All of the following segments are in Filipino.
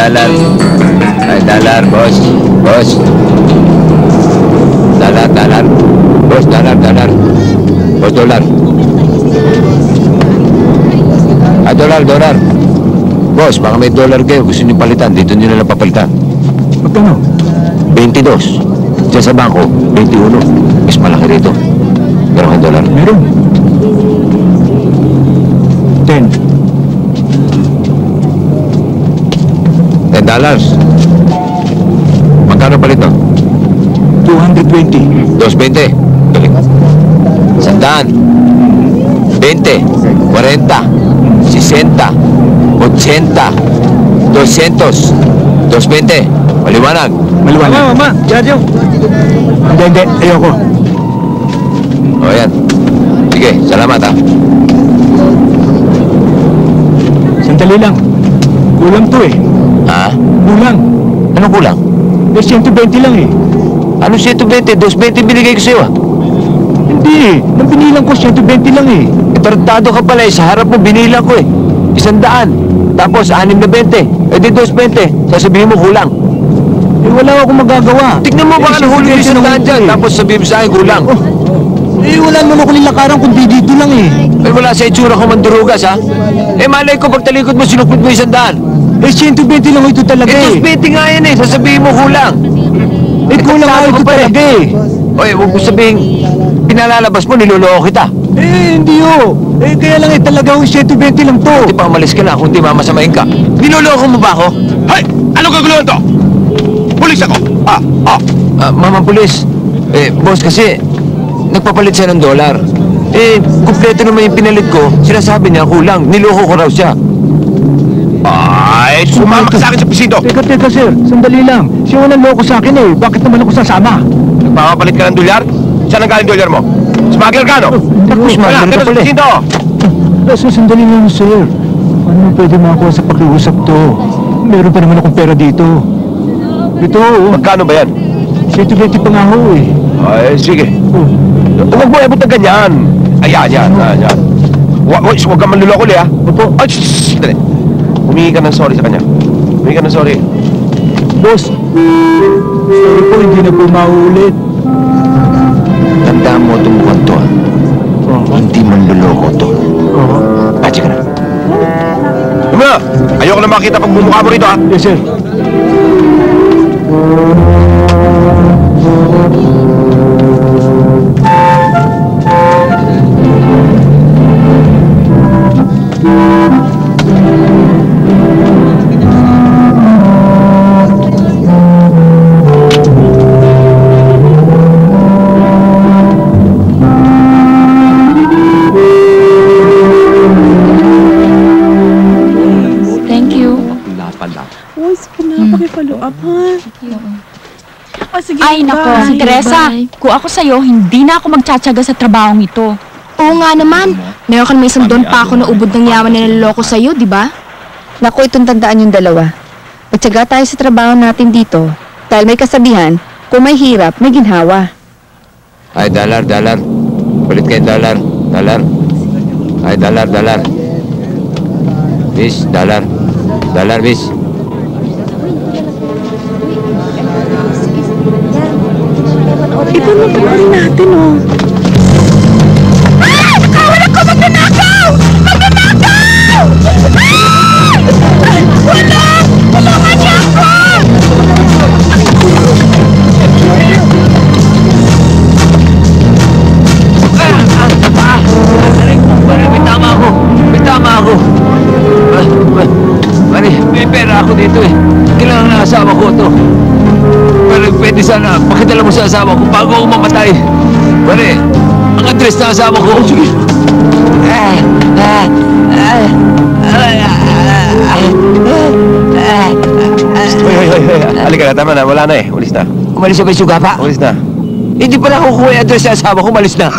dollar. Ay, dollar, boss. Boss. Dollar, dollar. Boss, dollar, dollar. Boss, dollar. Ay, dollar, dollar. Boss, baka may dollar kayo. Gusto niyo palitan. Dito niyo nalang papalitan. Magkano? 22. Diyan sa bangko, 21. Mas malaki rito. Meron kang dollar? Meron. 10. $10. Magkano palit no? 220. 220. Galing. 100. 20. 40. 60. 80. 200. 220. Maliwanag. Maliwanag. Mama, Jojo. Hindi. Ayoko. O yan. Sige, salamat ha. Sandali lang. Kulang to eh. Ha? Kulang. Anong kulang? 120 lang eh. Ano 120? 220 binigay ko sa'yo ah. Hindi eh. Nang binilang ko, 120 lang eh. Tartado ka pala eh. Sa harap mo binilang ko eh. 100. Tapos 6 na 20. Eh di 220. Sasabihin mo kulang. Eh wala akong magagawa. Tignan mo baka nahuli yung 100 dyan. Tapos sabihin mo sa akin kulang. Eh wala naman ako nilakaran kundi dito lang eh. Eh wala sa itsura ko mandurugas ha. Eh malay ko pag talikod mo sinukpit mo 100. Eh 120 lang ito talaga Eh eh. 220 nga yan eh. Sasabihin mo kulang. Eh kulang nga ito talaga eh. Oy, huwag mo sabihin pinalalabas mo niloloko kita. Eh hindi oh. Eh kaya lang eh talaga 120 lang to. Di pa umalis ka na kung di mamasamain ka. Niloloko mo ba ako? Hay! Ano kaguluhan to? Pulis ako! Mama Pulis, boss kasi, nagpapalit siya ng dollar. Eh, kumpleto naman yung pinalit ko, sinasabi niya kulang, niloko ko raw siya. Ay, sumama ka sa akin sa presinto! Teka sir, sandali lang. Siya walang loko sa akin eh. Bakit naman ako sasama? Nagpapalit ka ng dolyar? Saan ang galing dolyar mo? Smuggler ka, no? Naku, smuggler ka Kaya, pala eh. presinto! Kaso sandali lang sir. Ano pwede makakuha sa pakiusap to? Meron pa naman akong pera dito. Ito oh. Magkano ba yan? 120 pa nga ho eh. Ay, sige. Oh. Huwag mo ebot na ganyan. Ayan. Huwag kang manluloko li, ha? Opo. Ay, shhh! Dali. Humingi ka ng sorry sa kanya. Humingi ka ng sorry. Boss, sorry po, hindi na po mauulit. Tandaan mo itong mukhang to, ha? Hindi manloloko to. Oo. Pachi ka na. Tumula! Ayoko na makita pag bumukha mo rito, ha? Yes, sir. Thank you. Uy, sige na, pakipollow up, ha? O, sige, Ay, nako, bye. Teresa, kung ako sa'yo, hindi na ako magtsatsaga sa trabahong ito. Oo nga naman. Meron ka naman isang doon pa ako na ubod ng yaman na naloloko sa'yo, di ba? Naku, itong tandaan yung dalawa. Magtyaga tayo sa trabaho natin dito. Dahil may kasabihan, kung may hirap, may ginhawa. Ay, dollar. Palit kayo dollar. Ay, dollar. Bis, dollar. Bis. Ito na panoorin natin, oh. May tama ako. May pera ako dito eh. Kailangan na asawa ko to. Pero pwede sana, pakidala mo sa asawa ko bago ako mamatay. Pare, ang address na asawa ko. Sige. Hoy. Halika na, tama na. Wala na eh. Ulis na. Umalis na ba yung suga pa? Ulis na. Hindi pala ako kukuha yung address sa asawa ko, malis na.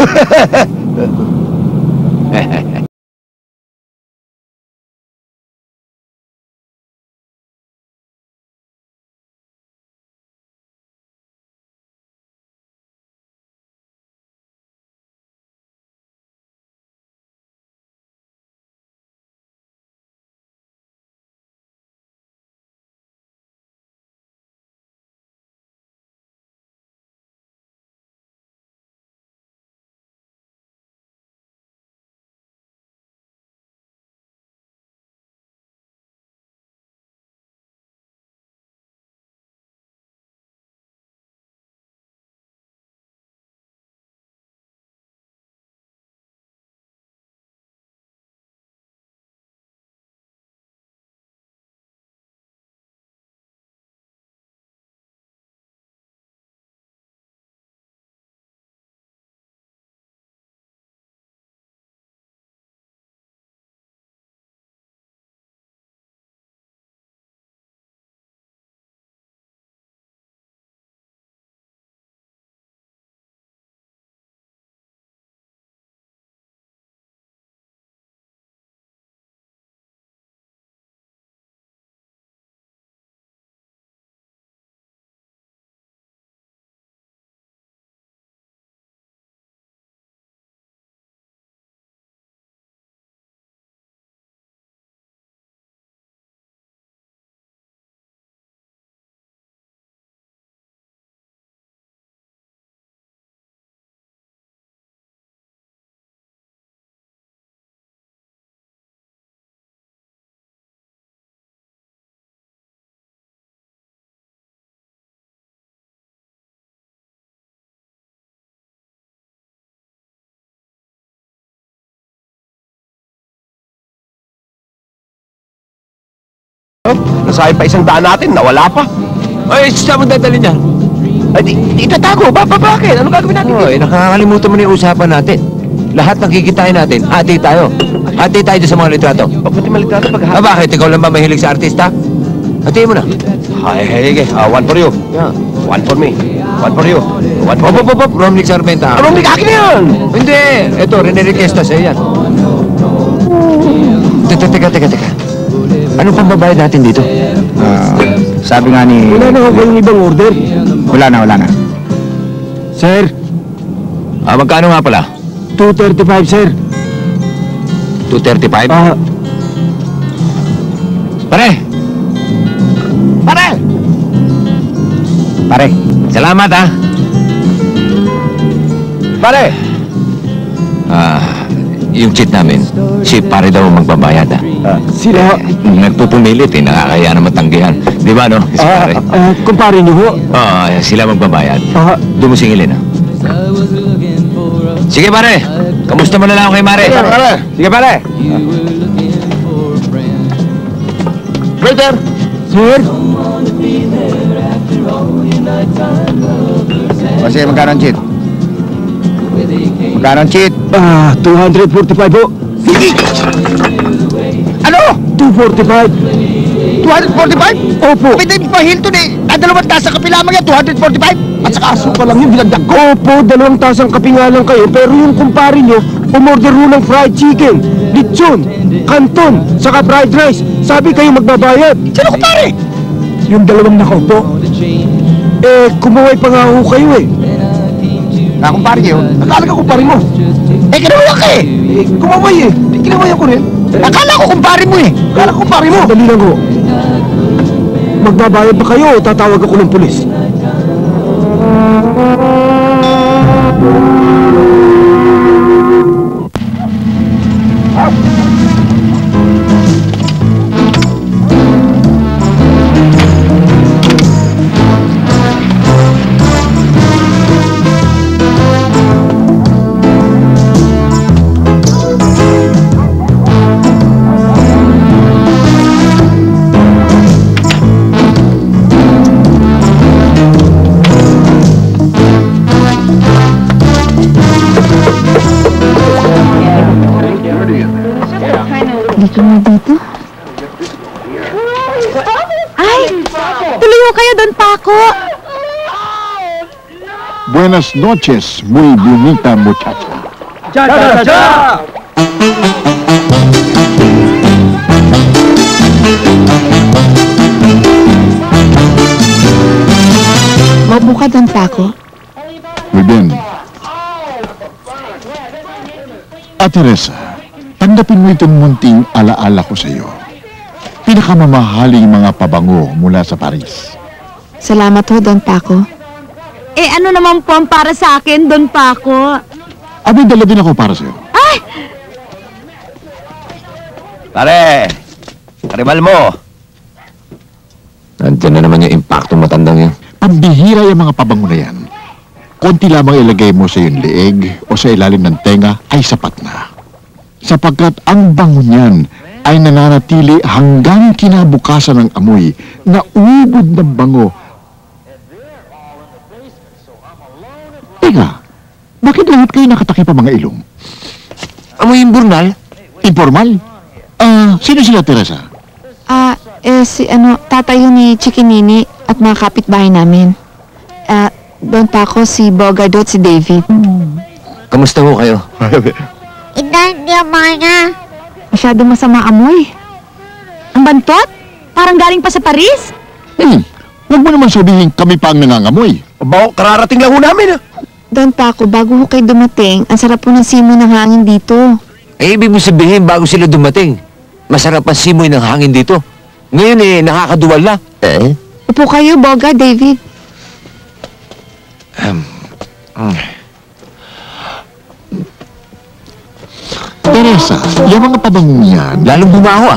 pamasahe pa 100 natin, nawala pa. Ay, saan mo dadalhin yan? Ay, itatago. Bakit? Ano gagawin natin? Oh, nakakalimutan mo na yung usapan natin. Lahat ng kikitain natin, ati tayo. Ati tayo dyan sa mga litrato. Pati malitrato Bakit? Ikaw lang ba mahilig sa artista? Hatiin mo na. Ay, sige. One for you. Yeah. One for me. One for you. One for me. Romnick Sarmenta. Anong akin na yan? Hindi. Ito, rinirequesta sa'yo yan. Teka. Anong pambabayad natin dito? Sabi nga ni... Wala na ako yung ibang order. Wala na. Sir, Magkano nga pala? 235, sir. 235? Pare! Pare. Salamat, ha? Pare! Yung cheat namin, si pare daw magbabayad, ha? Sila... Nagpupumilit, nakakaya naman tanggihan. Di ba, no? Si pare. kumpare niyo ho. Sila magbabayad. Doon mo singilin, ha? Sige, pare. Kamusta mo na lang ako kay Mare? Sige, pare. Waiter! Sir? Kasi magkano ang cheat? Magkano ang cheat? 245 ho. Ano? 245. 245? Opo. Pwede pa Hilton eh. Dalawang tasa kape lamang yan, 245? At saka asuka lang yung binagdag ko. Opo, 2 tasang kape nga lang kayo. Pero yung kumpare nyo, umorder ho ng fried chicken, lechon, canton, saka fried rice. Sabi kayo magbabayad. Sino kumpare? Yung 2 nakaupo. Kumaway pa nga ho kayo eh. Kumpare niyo? Akala ka kumpare mo. Kinawayan ka eh. Kumaway eh. Kinawayan ko rin. Akala ko kumpare mo eh. Akala ko kumpare mo. Dali lang ho. Magbabayad ba kayo o tatawag ako ng pulis? Dito na dito. Ay! Tuloy ho kayo doon, Paco! Buenas noches, muy bonita muchacha. Maupo ka doon, Paco. Muy bien. Teresa, tanggapin mo itong munting alaala ko sa iyo. Pinakamamahaling mga pabango mula sa Paris. Salamat ho, Don Paco. Ano naman po ang para sa akin, Don Paco? Abay, dala din ako para sa iyo. Pare! Karibal mo! Nandiyan na naman yung impacto matandang yan. Pambihira yung mga pabango na yan. Konti lamang ilagay mo sa iyong leeg o sa ilalim ng tenga ay sapat na. Sapagkat ang bango niyan ay nananatili hanggang kinabukasan ng amoy na ubod ng bango. Teka, bakit lahat kayo nakatakip ang mga ilong? Amoy yung burnal? Informal? Sino sila, Teresa? Tatay ho ni Chikinini at mga kapitbahay namin. Don Paco, si Bogardot, si David. Kamusta ho kayo? Hindi na. Masyado masama amoy. Ang bantot? Parang galing pa sa Paris? Huwag mo naman sabihin kami pa ang nangangamoy. Aba, kararating lang ho namin. Don Paco, bago ho kayo dumating, ang sarap po ng simoy ng hangin dito. Ibig mo sabihin bago sila dumating, masarap ang simoy ng hangin dito. Ngayon nakakaduwal na. Upo kayo, Boga, David. Teresa, yung mga pabangong yan, Lalong bumaho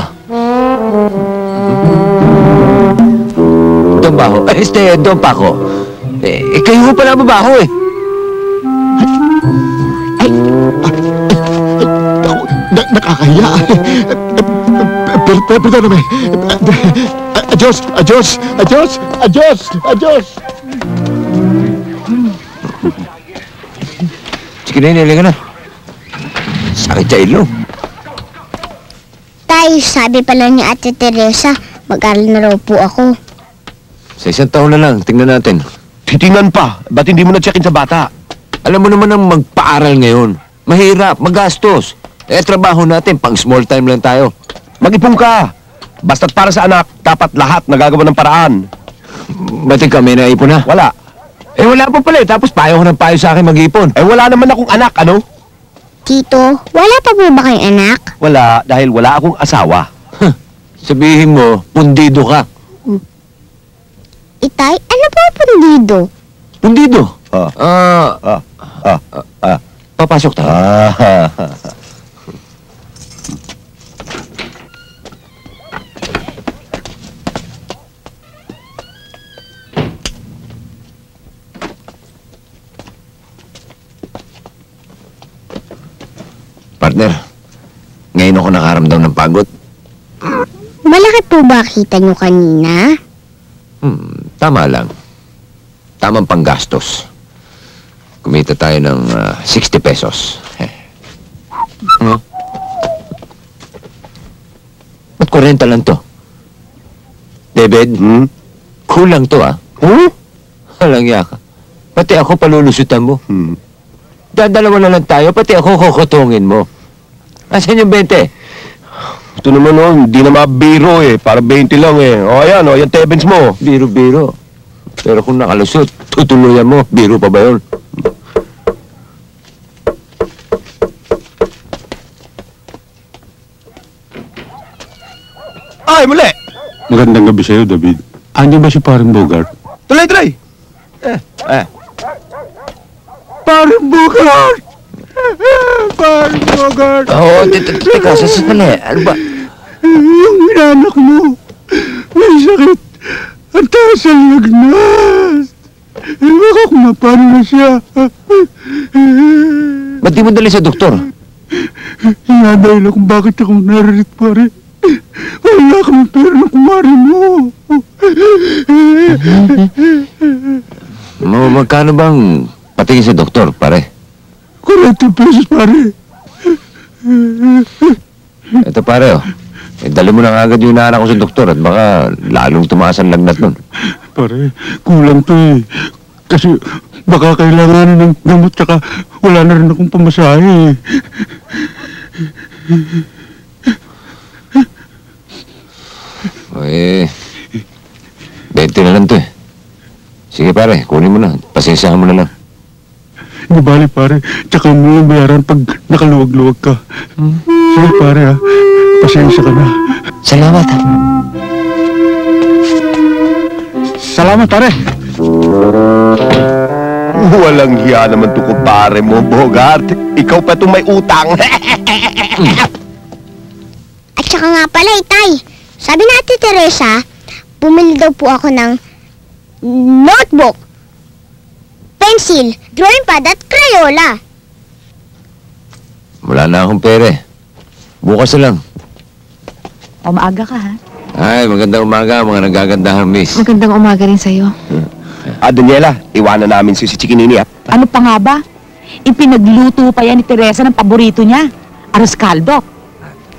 Don Paco. Don Paco. Kayo ho pala mabaho nakakahiya. Perdóname. Adios! Adios! Adios! Adios! Adios! Sige na, halika na. Sakit sa ilong. Tay, sabi pala ni Ate Teresa, mag-aral na raw po ako. Sa isang taon na lang, tingnan natin. Titingnan pa. Ba't hindi mo na-check-in sa bata? Alam mo naman ang magpaaral ngayon. Mahirap, magastos. Trabaho natin, pang small time lang tayo. Mag-ipon ka. Basta't para sa anak, dapat lahat nagagawa ng paraan. Ba't kami naipon na? Wala. Wala pa pala tapos payo ko ng payo sa akin mag-ipon. Wala naman akong anak, ano? Tito, wala pa po ba kayong anak? Wala, dahil wala akong asawa. Sabihin mo, pundido ka. Itay, ano po pundido? Pundido? Ah. Papasok tayo. Partner, ngayon ako nakaramdam ng pagod. Malaki po ba kita nyo kanina? Tama lang. Tamang panggastos. Kumita tayo ng 60 pesos. Ba't 40 lang to? David? Kulang to Walang yaka. Pati ako palulusutan mo. Dadalawa na lang tayo, pati ako kukutungin mo. Asan yung 20? Ito naman hindi na mabiro Para 20 lang O ayan, yung tebens mo. Biro-biro. Pero kung nakalusot, tutuluyan mo. Biro pa ba yun? Ay, muli! Magandang gabi sa'yo, David. Andiyan ba si Paring Bogart? Tuloy! Paring Bogart! Paring Bogart! Oo, teka, sasali. Ano ba? Yung inanak mo, may sakit. Ang taas ang lagnat. Baka kumapano na siya. Ba't di mo dali sa doktor? Inadahin ako bakit ako naririt, pare. Wala kang pera ng kumari mo. Magkano bang patingin sa doktor, pare? 40 pesos, pare. Ito pare, dali mo na agad yung inaanak ko sa doktor at baka lalong tumaas ang lagnat nun. Pare, kulang to Kasi baka kailangan ng gamot tsaka wala na rin akong pamasahe. 20 na lang to Sige pare, kunin mo na. Pasensyahan mo na lang. Hindi bali, pare. Tsaka mo yung bayaran pag nakaluwag-luwag ka. Sige, pare, pasensya ka na. Salamat, Salamat, pare. Walang hiya naman to kumpare mo, Bogart. Ikaw pa itong may utang. At saka nga pala, Itay. Sabi na Ate Teresa, bumili daw po ako ng notebook, pencil, drawing pad at Crayola. Wala na akong pere. Bukas na lang. O, maaga ka, ha? Ay, magandang umaga, mga nagagandahang miss. Magandang umaga rin sa'yo. Daniela, iwanan namin si Chikinini, Ano pa nga ba? Ipinagluto pa yan ni Teresa ng paborito niya. Arroz caldo.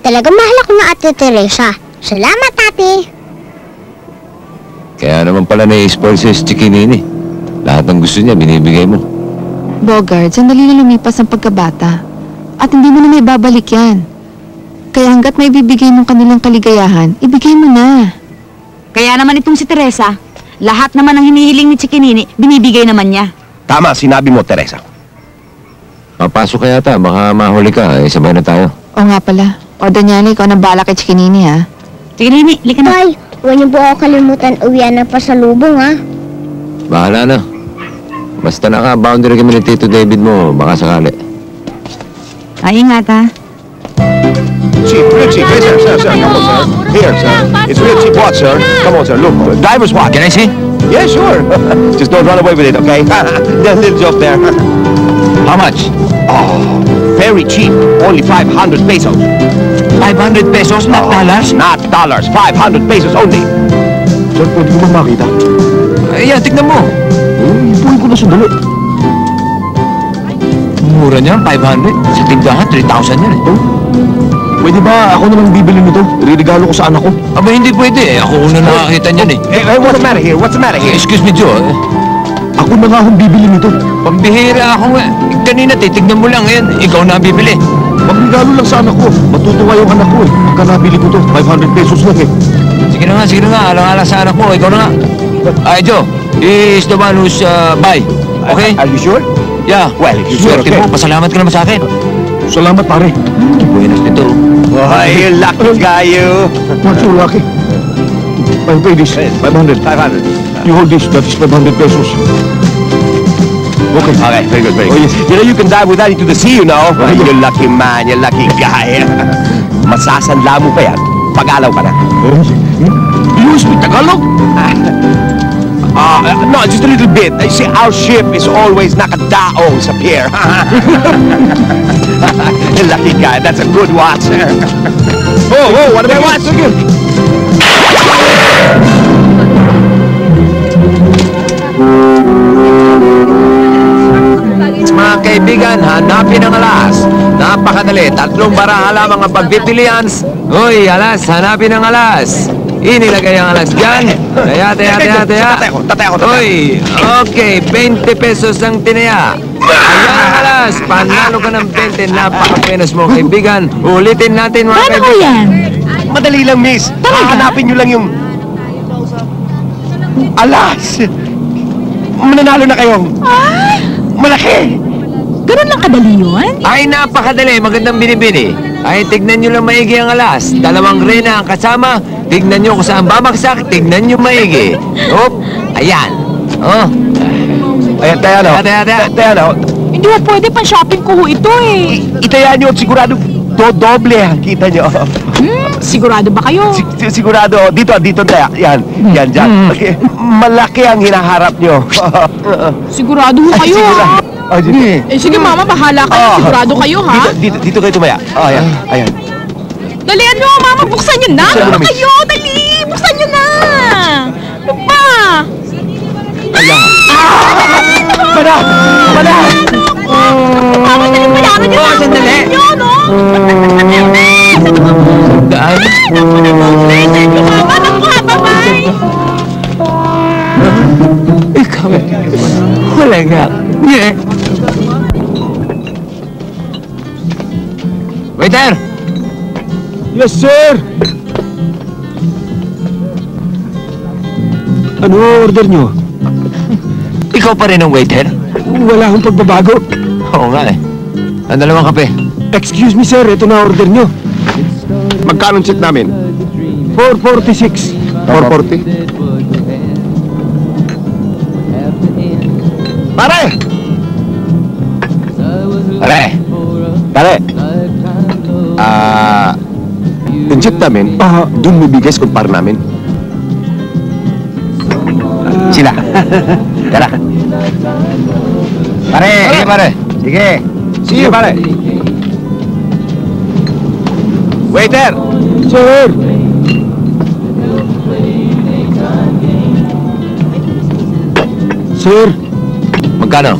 Talagang mahal ako na Ate Teresa. Salamat, Ate. Kaya naman pala na-spoil si Chikinini. Lahat ng gusto niya, binibigay mo. Bogart, sandali na lumipas ang pagkabata. At hindi mo na may babalik yan. Kaya hanggat may bibigay mong kanilang kaligayahan, ibigay mo na. Kaya naman itong si Teresa, lahat naman ng hinihiling ni Chikinini, binibigay naman niya. Tama, sinabi mo, Teresa. Papasok ka yata, baka mahuli ka. Sabay na tayo. O nga pala. O Daniela, ikaw nang bala kay Chikinini, ha? Chikinini, lika na. Tay, huwag niyo po ako kalimutan uwian ng pasalubong, ha? Bahala na. Basta naka-boundary kami ni Tito David mo, baka sakali. Ay, ingat, ha? Cheap, real cheap. Hey, sir. Come on, sir. Here, sir. It's real cheap watch, sir. Come on, sir. Look, driver's watch. Can I see? Yeah, sure. Just don't run away with it, okay? There's a little joke there. How much? Oh, very cheap. Only 500 pesos. 500 pesos, not dollars? Not dollars. 500 pesos only. dyan, pwede ko ba makita? Ayan, tignan mo. Ipuin ko na sandali. Mura niyan, 500. Sa tindahan, 3,000 yan eh. Pwede ba ako naman bibili nito? Iririgalo ko sa anak ko. Aba, hindi pwede eh. Ako una nakakita niyan eh. Hey, what's the matter here? What's the matter here? Excuse me, Joe. Ako na nga akong bibili nito. Pambihira ako nga. Kanina, titignan mo lang. Ngayon, ikaw na bibili. Magregalo lang sa anak ko. Matutuwa yung anak ko eh. Pagka nabili ko to, 500 pesos lang eh. Sige na nga. Alang-alang sa anak mo. Ikaw na nga. Ay, Joe. He is the one who's buy. Okay? Are you sure? Yeah. Well, if you're sure, Swerte okay. mo. Pasalamat ka naman sa akin. Salamat pare. Buenas nito. Oh, you lucky guy, you. Not so lucky. I'll pay this. 500. 500. You hold this. That is 500 pesos. Okay. Okay, very good, very good. Oh, yes. You know, you can dive with that into the sea, you know. You lucky man, you lucky guy. Masasanla mo pa yan. Pag-alaw ka na. You speak Tagalog? No, just a little bit. You see, our ship is always nakadaong sa pier. Lucky guy, that's a good watch. Oh, what about watch? Mga kaibigan, hanapin ang alas. Napakadali. 3 baraha lamang ang pagpipilian. Uy, alas. Hanapin ang alas. Inilagay ang alas dyan. Taya. Tatay ako. Uy, okay. 20 pesos ang tinaya. Ayan ang alas. Panalo ka ng 20. Napakapenos mo, kaibigan. Ulitin natin, mga Paano ko kaibigan. yan? Madali lang, miss. Hahanapin nyo lang yung... Alas! Mananalo na kayo. Ay, Malaki! ganun lang kadali yun? Ay, napakadali. Magandang binibini. Ay, tignan nyo lang maigi ang alas. 2 reyna ang kasama. Tignan nyo kung saan babagsak. Tignan nyo maigi. Op, ayan. Oh. Ayan, tayo na. Tayo na. Hindi mo pwede pang-shopping ko ho ito eh. Itayaan nyo at sigurado doble ang kita nyo. Sigurado ba kayo? Sigurado. Dito tayo. Yan, dyan. Malaki ang hinaharap nyo. Sigurado ho kayo ha? Sige mama, bahala kayo. Sigurado kayo ha? Dito kayo tumaya. Ayan. Dalian nyo mama, buksan nyo na! Buksan mo na, Ano miss. kayo? Dali! Buksan nyo na! Ano ba? Mana! Mama, dali bayaran nyo na! Sandali. Nyo, no? Daan. Thank you mama! Naku ha, bye-bye! Ikaw. Wala nga. Yeah. Waiter! Yes, sir! Ano order nyo? Ikaw pa rin ang waiter? Wala akong pagbabago. Oo nga eh. Ang 2 kape. Excuse me, sir. Ito na order nyo. Magkano check namin? 446. 440. Pare! Yung check namin, doon may bigas kumpara namin. Sila. Tara. Pare, sige pare. Sige pare. Waiter! Sir! Sir, Magkano?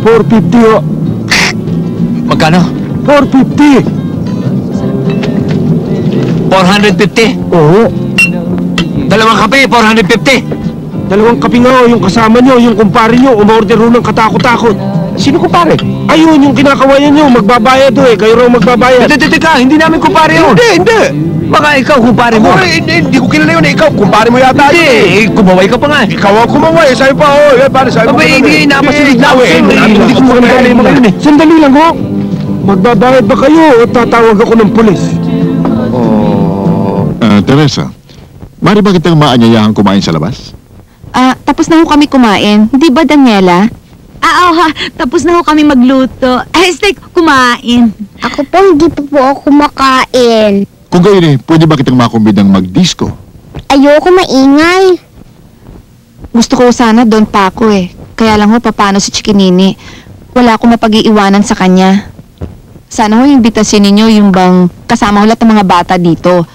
450 ho. Magkano? 450! 450. Oo. 2 kape, 450. 2 kape nga ho, yung kasama nyo, yung kumpare nyo, umorder ho ng katakot-takot. Sino kumpare? Ayun, yung kinakawayan nyo, magbabayad ho eh. Kayo raw magbabayad. Teka, hindi namin kumpare yun. Hindi! Baka ikaw kumpare mo. Hindi ko kilala yun. Ikaw, kumpare mo yata yun. Hindi, kumaway ka pa nga. Ikaw ang kumaway. Sabi pa, pare, sabi mo. Abay, hindi, napasunod na ako. Hindi ko magandali mo kayo. Sandali lang ho. Magbabayad ba kayo o tatawag ako ng pulis? Teresa, mari ba kitang maanyayahan kumain sa labas? Tapos na ho kami kumain. Di ba, Daniela? Oo, tapos na ho kami magluto. Steak, kumain. Ako po, hindi pa po ako kumakain. Kung gayon pwede ba kitang makumbidang mag-disco? Ayoko maingay. Gusto ko sana doon pa ako eh. Kaya lang ho, paano si Chikinini? Wala akong mapag-iiwanan sa kanya. Sana ho, imbitasin ninyo yung bang kasama ho lahat ng mga bata dito.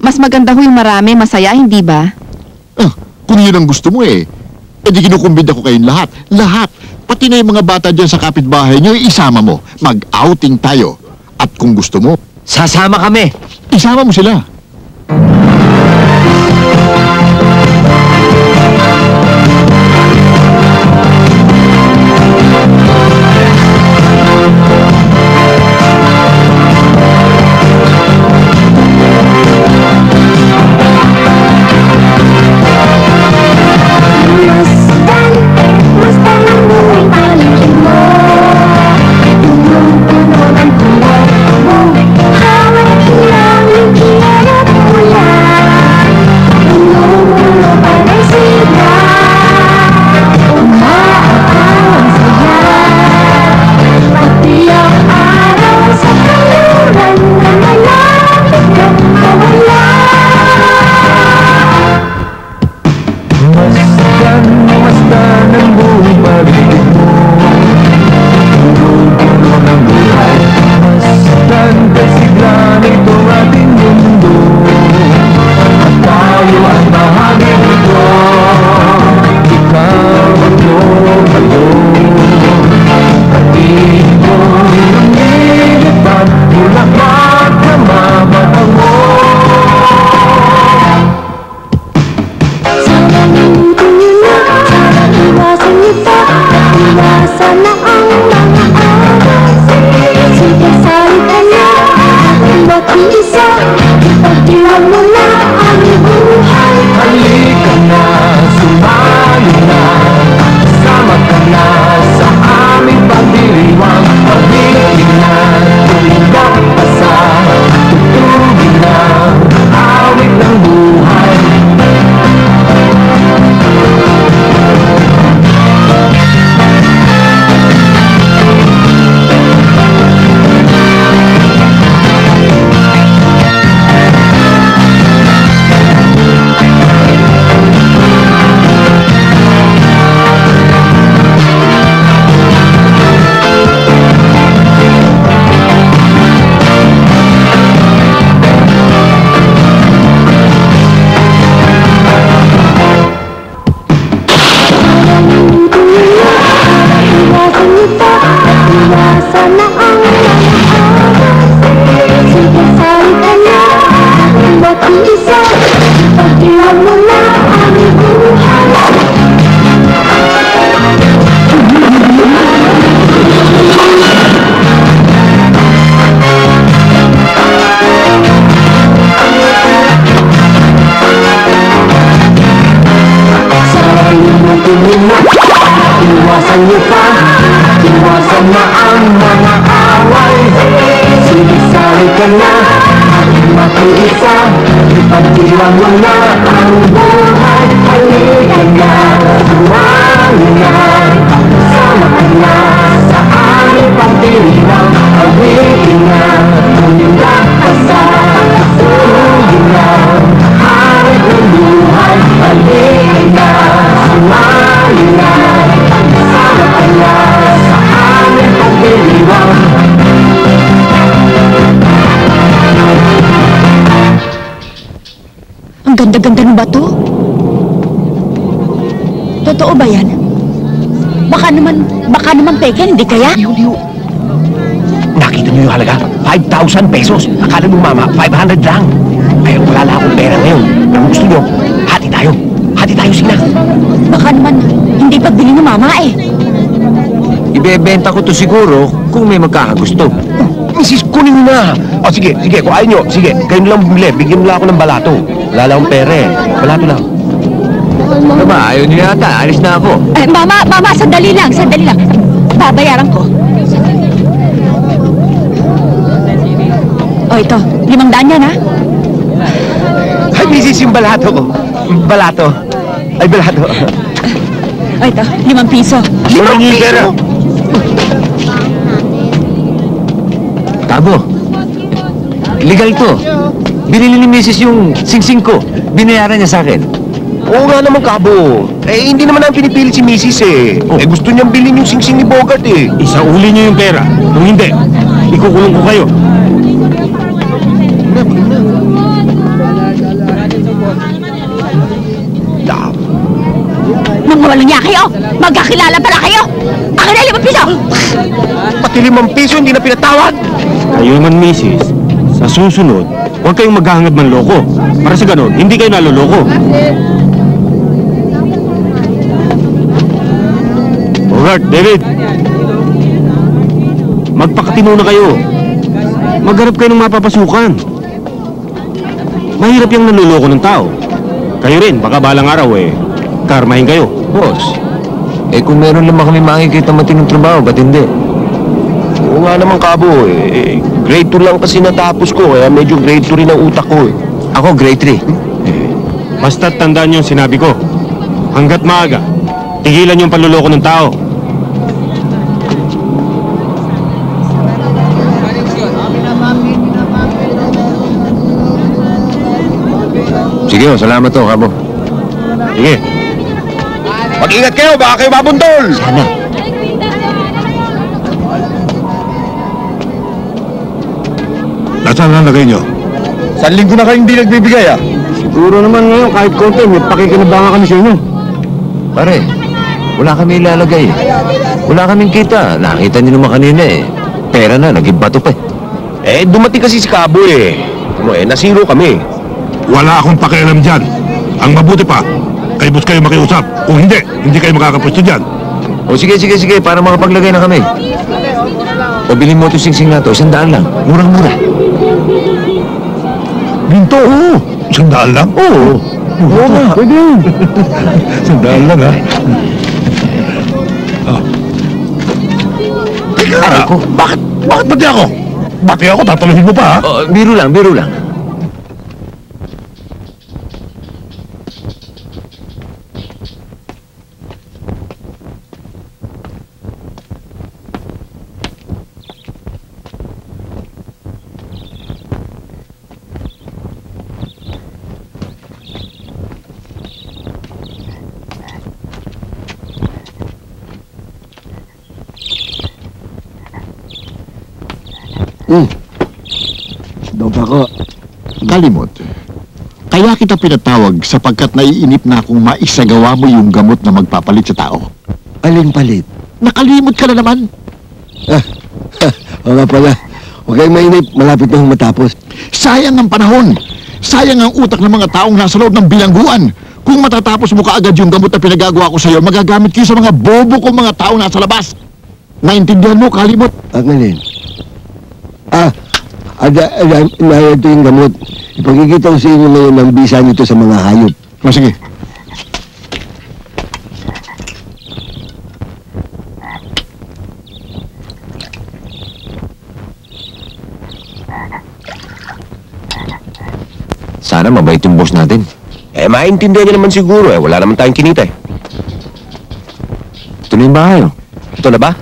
Mas maganda ho yung marami, masaya, hindi ba? Kung yun ang gusto mo eh di kinukumbida ko kayong lahat. Lahat. Pati na yung mga bata dyan sa kapitbahay nyo, isama mo. Mag-outing tayo. At kung gusto mo, Sasama kami. isama mo sila. Ang ganda-ganda ng bato. Totoo ba yan? Baka naman peke, hindi kaya? Liw. Nakita niyo yung halaga? 5,000 pesos. Akala mo mama, 500 lang. Pero wala na akong pera ngayon. Kung gusto niyo, hati tayo. Hati tayo, sige na. Baka naman hindi pagbili ni mama eh. Ibebenta ko to siguro kung may magkakagusto. Mrs. kunin mo na. O sige, kung ayaw nyo, sige, kayo na lang bumili. Bigyan mo lang ako ng balato. Wala lang akong pera eh. Balato lang. Tama, ayaw niyo yata. Alis na ako. Mama, sandali lang. Babayaran ko. O ito, 500 yan ha? Ay, Mrs. yung balato ko. Balato. Ay, balato. O ito, 5 piso. 5 piso? Tabo. Legal to. Binili ni Mrs. yung singsing ko. Binayaran niya sa akin. Oo nga naman, Kabo. Eh, hindi naman ang pinipilit si Mrs. eh. Eh, gusto niyang bilhin yung singsing ni Bogart eh. Isauli niyo yung pera. Kung hindi, ikukulong ko kayo. walang niya kayo! Magkakilala pala kayo! Akin na 5 piso! Pati 5 piso hindi na pinatawad. Kayo naman, misis, sa susunod, huwag kayong maghahangad man loko. Para sa ganun, hindi kayo naloloko. Bogart, David! Magpakatino na kayo. Magharap kayo ng mapapasukan. Mahirap yung nanloloko ng tao. Kayo rin, baka balang araw karmahin kayo. Boss, kung meron naman kami makikita matinong trabaho, ba't hindi? Oo nga naman, Kabo. Grade 2 lang kasi natapos ko, kaya medyo grade 2 rin ang utak ko. Ako, grade 3. Basta't tandaan niyo ang sinabi ko. Hanggat maaga, tigilan yung panloloko ng tao. Sige, salamat to, Kabo. Sige. Mag-ingat kayo, baka kayo mabuntol! Sana. Nasaan na lagay nyo? San linggo na kayong hindi nagbibigay, Siguro naman ngayon, kahit konti, may pakikinabangan kami sa inyo. Pare, wala kami ilalagay. Wala kaming kita. Nakita niyo naman kanina Pera na, naging bato pa Dumating kasi si Kabo nasiro kami. Wala akong pakialam dyan. Ang mabuti pa, kay boss kayo makiusap. Kung hindi, hindi kayo makakapwesto dyan. O sige, para makapaglagay na kami. O bilhin mo ito singsing na to, 100 lang. Murang-mura. Binto, oo. 100 lang? Oo. Oo nga. Pwede yun. 100 lang, ha? Teka, Aray ko. bakit pati ako? Pati ako, tataluhin mo pa, ha? Biro lang. Doon pa ako. Kalimot. Kaya kita pinatawag sapagkat naiinip na akong maisagawa mo yung gamot na magpapalit sa tao. Alin palit? Nakalimot ka na naman. O nga pala. Huwag kayong mainip. Malapit na matapos. Sayang ang panahon. Sayang ang utak ng mga taong nasa loob ng bilangguan. Kung matatapos mo kaagad yung gamot na pinagagawa ko sa'yo, magagamit kayo sa mga bobo kong mga taong nasa labas. Naintindihan mo, Kalimot? Ang alin? Ito yung gamot. Ipagkikita ko sa inyo ngayon ang bisa nito sa mga hayop. O sige. Sana mabait yung boss natin. Maintindihan niya naman siguro wala naman tayong kinita Ito na yung bahay, Ito na ba?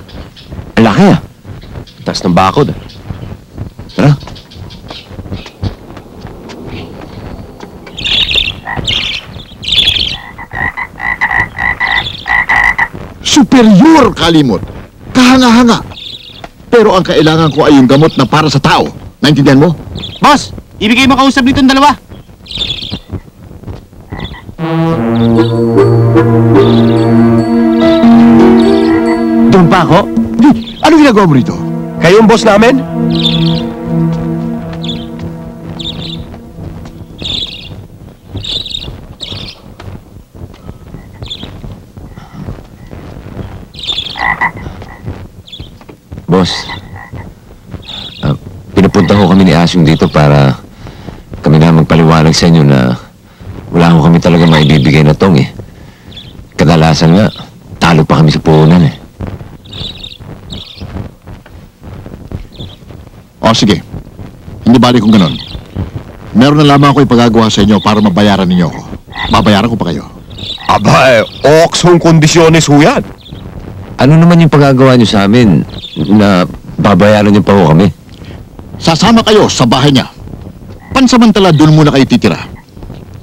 Ang laki, Taas ng bakod, Tara. Superior, Kalimot. Kahanga-hanga. Pero ang kailangan ko ay yung gamot na para sa tao. Naintindihan mo? Boss, ibigay mo kausap nitong dalawa. Doon pa ako? Ano ginagawa mo rito? Kayo ang boss namin? Boss, pinupunta ko kami ni Asyong dito para kami na magpaliwanag sa inyo na wala ko kami talaga maibibigay na tong Kadalasan nga, talo pa kami sa puhunan O sige. Hindi balik kung ganon. Meron na lamang ako ipagagawa sa inyo para mabayaran ninyo ako. Babayaran ko pa kayo. Aba, oksong kondisyones ho yan. Ano naman yung pagagawa nyo sa amin na babayaran nyo pa ho kami? Sasama kayo sa bahay niya. Pansamantala doon muna kayo titira.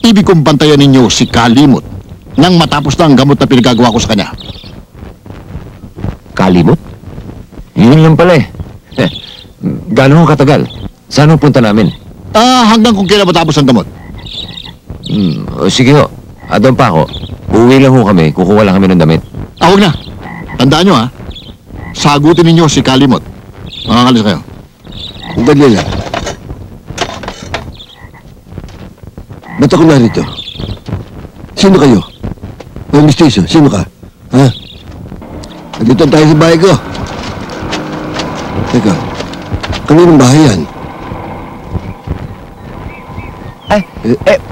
Ibig kong bantayan ninyo si Kalimot nang matapos na ang gamot na pinagagawa ko sa kanya. Kalimot? Yun lang pala Gano'n katagal? Saan ang punta namin? Hanggang kung kailan matapos ang gamot. O sige ho, doon pa ako. Uuwi lang ho kami. Kukuha lang kami ng damit. Huwag na. Tandaan nyo, ha? Sagutin ninyo si Kalimot. Makakalis kayo. Dali lang. Ba't ako narito? Sino kayo? Mistiso, sino ka? Ha? Nandito tayo sa bahay ko. Teka, kaninong bahay yan?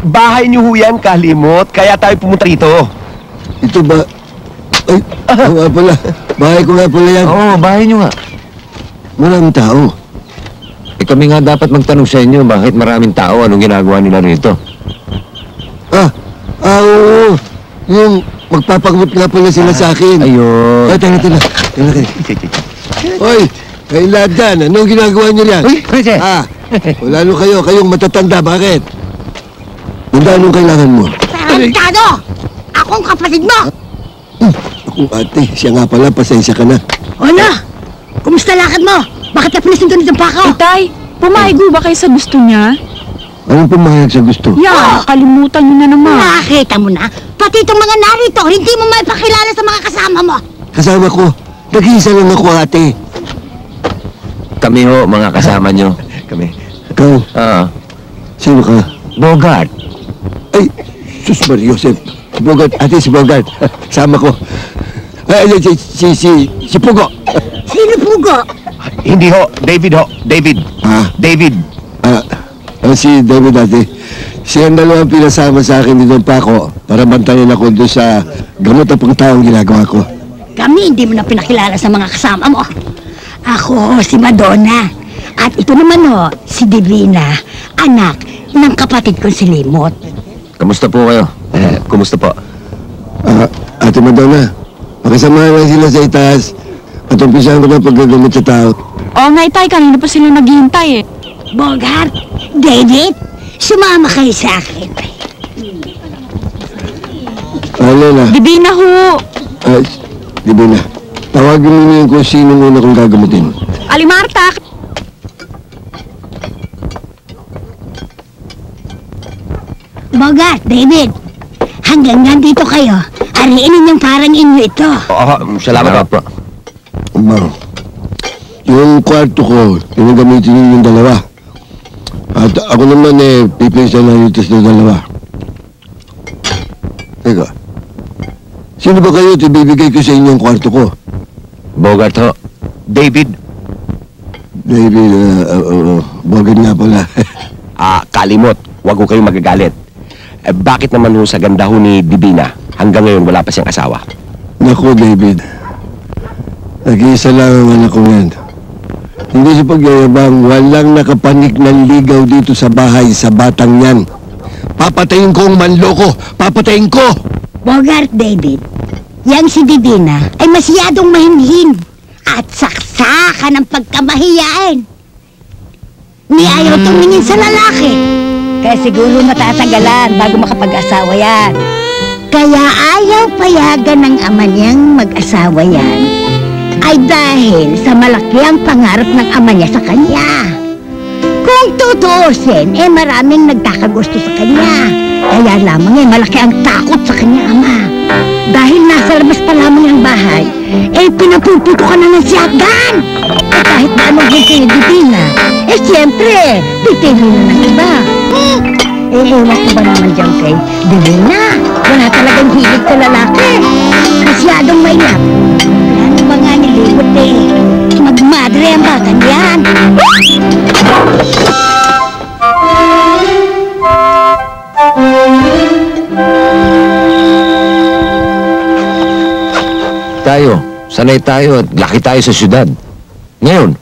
Bahay niyo ho yan, Kalimot. Kaya tayo pumunta rito. Ito ba? Ay, nga pala. Bahay ko nga pala yan. Oo, bahay nyo nga. Maraming tao. Kami nga dapat magtanong sa inyo bakit maraming tao, anong ginagawa nila rito? Oo. Yung magpapagamot nga pala sila sa akin. Ayun. Ay, tala. Hoy, kayo lahat dyan. Anong ginagawa niyo yan? Uy, Jose. Wala nyo kayo. Kayong matatanda. Bakit? Anong kailangan mo? Tarantado! Akong kapatid mo! Akong ate. Siya nga pala. Pasensya ka na. Ano? Kumusta lakad mo? Bakit ka pinasunod ng pakaw? Itay, pumayag mo ba kayo sa gusto niya? Anong pumayag sa gusto? Yeah, kalimutan niyo na naman. Nakakita mo na? Pati itong mga narito, hindi mo maipakilala sa mga kasama mo. Kasama ko. Nag-iisa lang ako, ate. Kami ho, mga kasama nyo. Kami. Ikaw, sino ka? Bogart. Ay, Sus Maria Joseph. Si Bogart, ate, si Bogart. Sama ko. Ay, si Pugo. Sino Pugo? Hindi ho. David ho. David. David. Si David, ate. Siya ang dalawang pinasama sa akin dito pa ako para bantayan ako doon sa gamot at pangtaong ginagawa ko. Kami hindi mo na pinakilala sa mga kasama mo. Ako si Madonna. At ito naman ho, si Divina, anak ng kapatid ko si Limot. Kamusta po kayo? Kumusta po? Ate Madonna, makasamahan lang sila sa itaas at umpisahan ko na paggagamot sa tao. Oo nga, Itay, kanina pa sila naghihintay eh. Bogart, David, sumama kayo sa akin. Lola. Divina ho. Divina, tawagin mo niyo kung sino muna kong gagamutin. Alimarta. Bogart, David, hanggang nandito kayo. Ariinin yung parang inyo ito. Salamat po. Umang, yung kwarto ko, yung gamitin niyo yung dalawa. At ako naman pipinsa na dito sa dalawa. Teka, sino ba kayo at ibibigay ko sa inyo ang kwarto ko? Bogart ho. David. David, Bogart nga pala. Kalimot. Huwag ko kayong magagalit. Bakit naman ho sa ganda ho ni Divina hanggang ngayon wala pa siyang asawa? Naku, David. Nag-iisa lang ang anak ko yan. Hindi sa pagyayabang, walang nakapanik ng ligaw dito sa bahay sa batang yan. Papatayin ko ang manloko! Papatayin ko! Bogart, David, yang si Divina ay masyadong mahinhin at saksakan ng pagkamahiyain. Ni ayaw tumingin sa lalaki. Kaya siguro matatagalan bago makapag-asawa yan. Kaya ayaw payagan ng ama niyang mag-asawa yan ay dahil sa malakiang pangarap ng ama niya sa kanya. Kung tutuusin, maraming nagkakagusto sa kanya. Kaya lamang malaki ang takot sa kanya ama. Dahil nasa labas pa lamang ang bahay, pinapuputo ka na ng shotgun. At kahit na anong gusto ni Divina, siyempre, pipili na ng iba. Ewan ko ba naman dyan kay Divina? Wala talagang hilig sa lalaki. Masyadong mailap. Ano ba nga nilibot magmadre ang bata niyan. Sanay tayo at laki tayo sa syudad. Ngayon,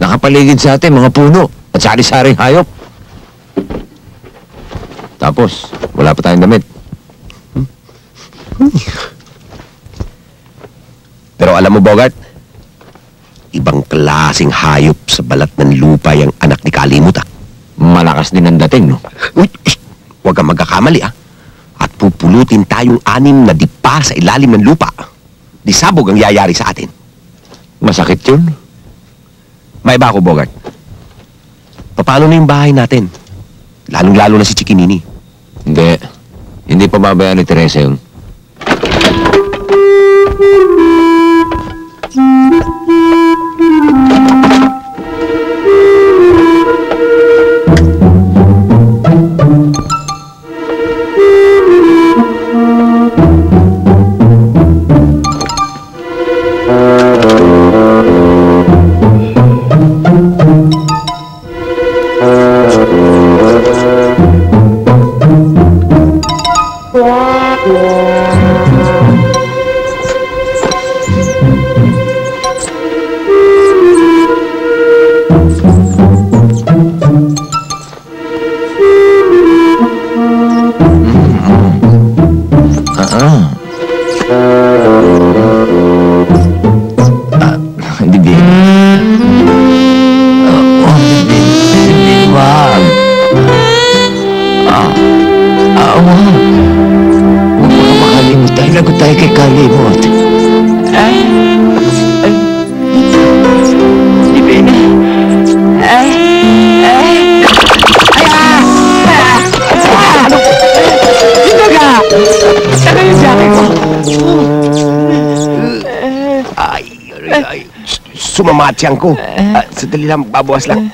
nakapaligid sa atin mga puno at sari-saring hayop. Tapos, wala pa tayong damit. Pero alam mo, Bogart, ibang klaseng hayop sa balat ng lupa yung anak ni Kalimot, ah. Malakas din ang dating, no? Uy, huwag kang magkakamali, ah. At pupulutin tayong 6 na dipa sa ilalim ng lupa. Di sabog ang yayari sa atin. Masakit yun. May iba ako, Bogart. Paano na yung bahay natin? Lalong-lalo na si Chikinini. Hindi. Hindi pa babayaan ni Teresa yun. Sumamatiyang ko. Sandali lang, babawas lang.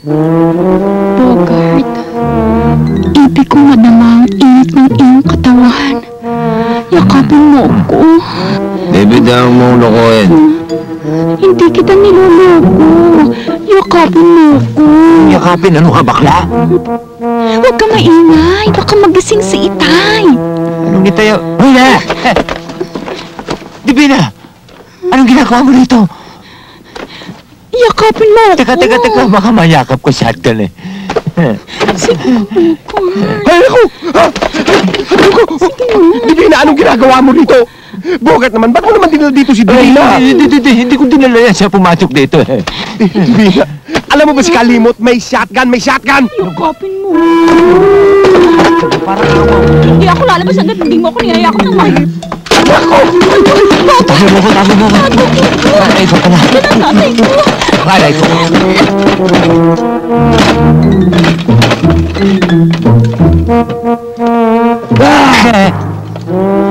Bogart, ibig ko madama ang init ng iyong katawan. Yakapin mo ako. David, ang mong lokohin. Hindi kita niloloko. Yakapin mo ako. Yakapin? Ano ka, bakla? Huwag ka maingay. Baka magising si Itay. Anong itayo? Hoy na! Divina! Anong ginagawa mo dito? Yakapin mo ako. Teka. Baka mayakap ko shotgun eh. Sige, Bogart. Ay, ako! Divina, anong ginagawa mo dito? Bogart naman, ba't mo naman dinala dito si Divina? Hindi ko dinala yan siya pumasok dito eh. Divina, alam mo ba si Kalimot? May shotgun! Yakapin mo. Hindi ako lalabas hanggat hindi mo ako niyayakap ng mahirap. Ako! Tayo mo ko. Aray ko pala. Tatay ko. Aray ko.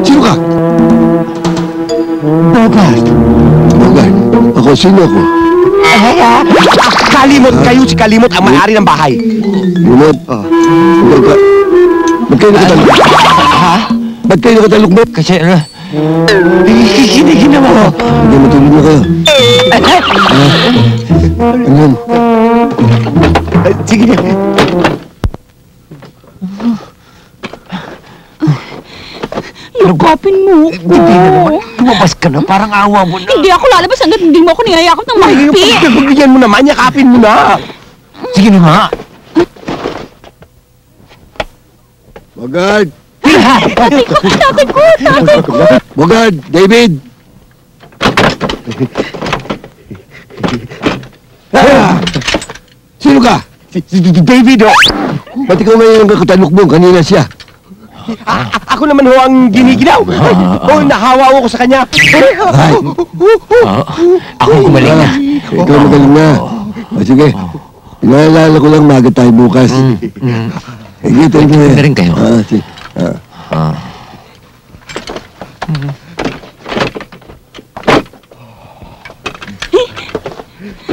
Sino ka? Bogart. Bogart. Ako, sino ako? Kalimot! Kayo si Kalimot ang may-ari ng bahay. Lunod. Ba't kayo nakatalok? Ha? Ba't kayo nakatalok mo? Kasi ano? Kinigin naman ako. Hindi, matulog na kayo. Ano yun? Sige. Yakapin mo ako. Hindi na naman. Lumabas ka na. Parang awa mo na. Hindi ako lalabas hanggat hindi mo ako niyayakap ng mahigpit. Pagbigyan mo naman, yakapin mo na. Sige na nga. Bogart! Tatay ko. Bogart! David! Sino ka? Si David, oh. Ba't ikaw ngayon ang katalok mo? Kanina siya. Ako naman ho ang giniginaw. Nahawa ko sa kanya. Ay, Ako gumaling na. ikaw magaling na. Sige, inaalala ko lang maga tayo bukas. Sige, tayo na. Na rin kayo. Sige.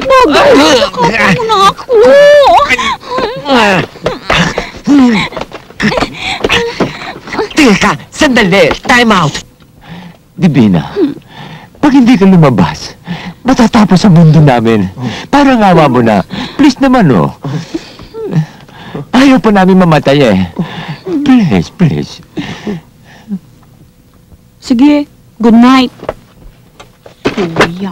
Bogart, yakapin mo na ako. Teka, sandali. Time out. Divina, pag hindi ka lumabas, matatapos ang mundo namin. Parang awa mo na. Please naman, oh. Ayaw pa namin mamatay eh. Please. Sige, good night. Kuya.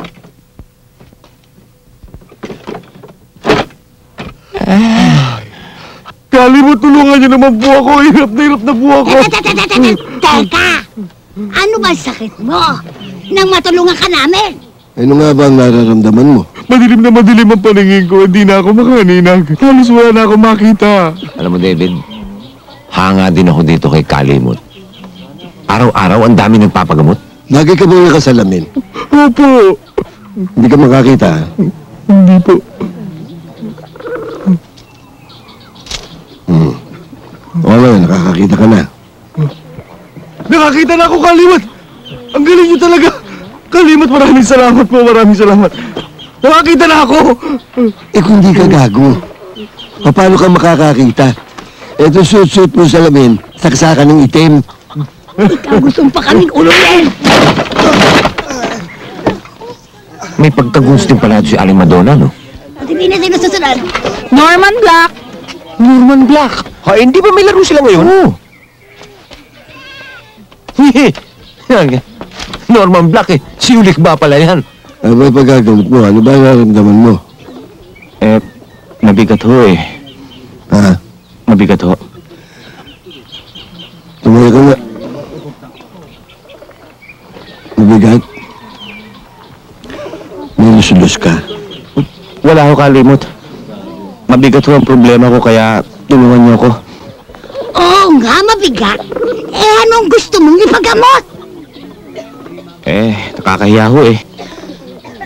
Kalimot, tulungan niyo naman po ako. Hirap na po ako. Teka! Ano ba ang sakit mo? Nang matulungan ka namin? Ano nga ba ang nararamdaman mo? Madilim na madilim ang paningin ko. Hindi na ako makaninag. Halos wala na ako makita. Alam mo, David, hanga din ako dito kay Kalimot. Araw-araw, ang dami nagpapagamot. Lagi ka bang nakasalamin? Opo. Hindi ka makakita. Hindi po. Oo, nakakakita ka na. Nakakita na ako, Kalimot. Ang galing niyo talaga. Kalimot, maraming salamat po. Maraming salamat. Nakakita na ako. Eh kung di ka gago, paano ka makakakita? Ito suit mo salamin, saksakan ng itim. Ikaw gusto pa kaming uluyin! May pagkagusto pala si Aling Madonna, no? Hindi na sino susunod. Norman Black! Norman Black. Ha, hindi ba may laro sila ngayon? Oo. Norman Black eh. Si Ulik ba pala yan? Ano ba pagkagamot mo? Ano ba nararamdaman mo? Mabigat ho eh. Ha? Mabigat ho. Tumaya ka nga. Mabigat? May lusulus ka. Wala ho, Kalimot. Mabigat ho ang problema ko kaya tulungan niyo ako. Oo nga, mabigat. Eh, anong gusto mong ipagamot? Nakakahiya ho eh.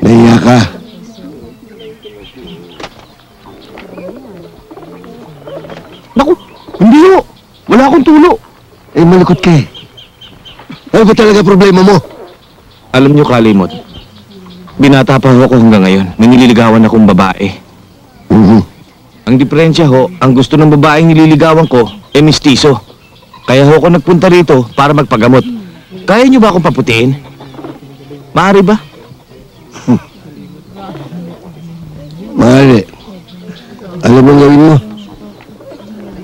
Nahiya ka. Naku, hindi ho. Wala akong tulo. Eh, malikot ka eh. Ano ba talaga problema mo? Alam niyo, Kalimot, binata pa ho ako hanggang ngayon. May nililigawan akong babae. Ang diferensya ho, ang gusto ng babaeng nililigawan ko, mestizo. Kaya ho ako nagpunta rito para magpagamot. Kaya niyo ba akong paputiin? Maaari ba? Maaari. Alam mo gawin mo?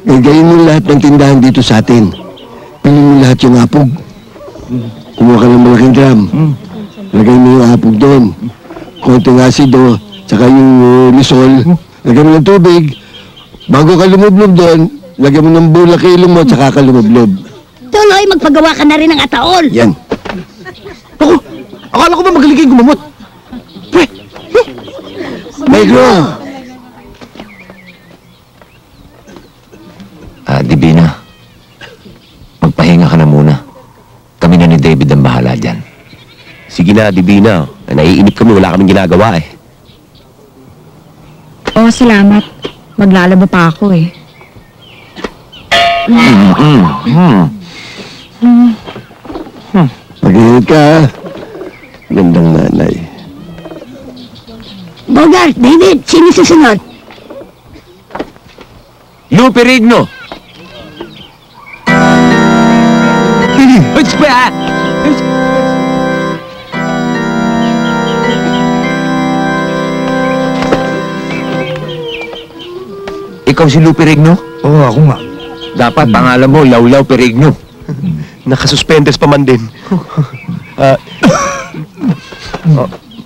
Gagayin mo lahat ng tindahan dito sa atin. Pili mo lahat yung apog. Kumuha ka ng malaking drum. Lagay mo yung apog doon. Konting asido, tsaka yung lisol. Lagay mo ng tubig. Bago ka lumublob doon, lagay mo ng bulak ilong mo, tsaka ka lumublob. Tuloy, magpagawa ka na rin ng ataol. Yan. Ako, akala ko ba magaling kayong gumamot? Negro! Divina, magpahinga ka na muna. Kami na ni David ang bahala dyan. Sige na, Divina. Naiinip kami, wala kaming ginagawa eh. Oo, salamat. Maglalaba pa ako eh. Mag-ingat ka, ha? Gandang nanay. Bogart, David, sino susunod? Lou Perigno! Ikaw si Lou Perigno? Oo, ako nga. Dapat pangalan mo, Laulaw Perigno. Nakasuspenders pa man din.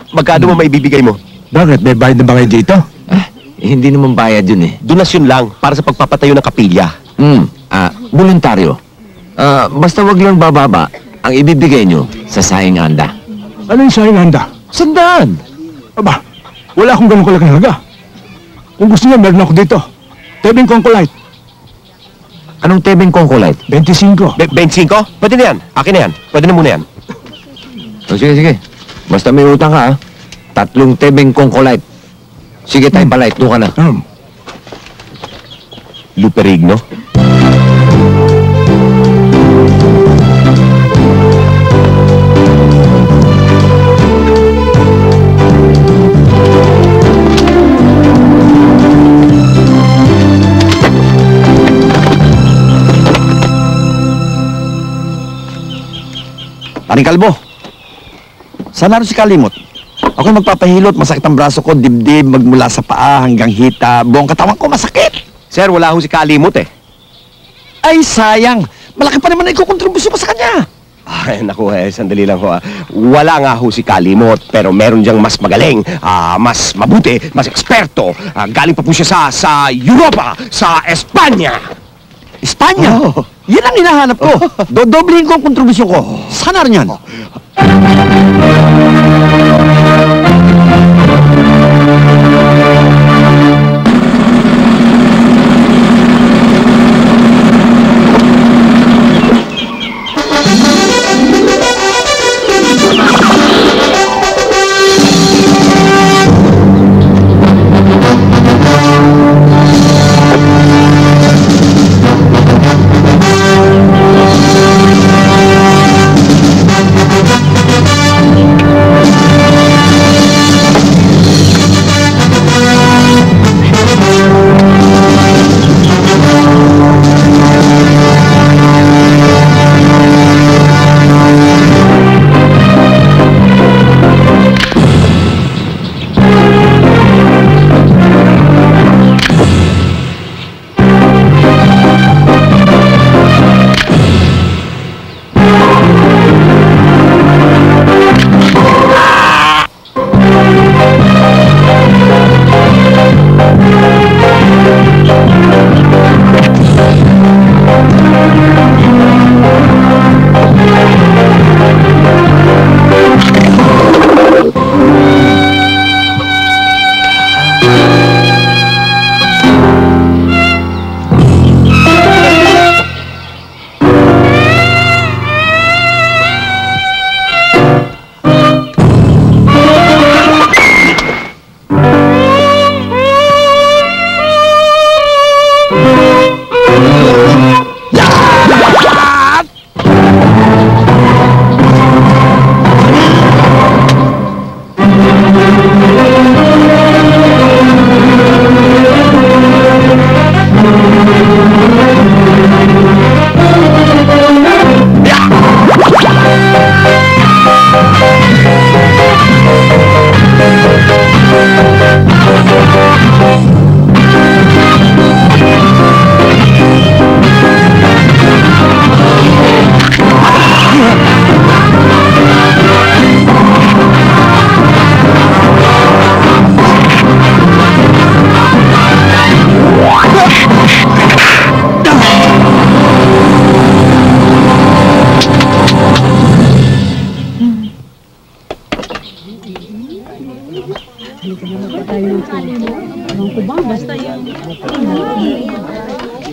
Magkano mo maibibigay mo? Bakit? May bayad na ba kayo dito? Hindi naman bayad yun eh. Donasyon lang para sa pagpapatayo ng kapilya. Voluntaryo. Basta wag lang bababa ang ibibigay nyo sa saing anda. Ano yung sa'yo handa? Sandaan! Aba, wala akong ganun kalaking halaga. Kung gusto niya, meron ako dito. Tebing Concolite, Anong tebeng kongkolite? 25. 25? Pwede na yan. Akin na yan. Pwede na muna yan. Sige. Basta may utang ka, 3 tebeng kongkolite. Sige, tayo palait. Doon ka na. Lou Perigno? Paring Kalbo, saan naroon si Kalimot? Ako magpapahilot, masakit ang braso ko, dibdib, magmula sa paa hanggang hita, buong katawan ko masakit. Sir, wala ho si Kalimot eh. Ay, sayang. Malaki pa naman na ikukontribusyo mo sa kanya. Ay, naku, sandali lang ho. Wala nga ho si Kalimot, pero meron diyang mas magaling, mas mabuti, mas eksperto. Galing pa po siya sa Europa, sa Espanya. Espanya? Yan ang hinahanap ko. Dodoblihin ko ang kontribusyon ko. Sana rin yan.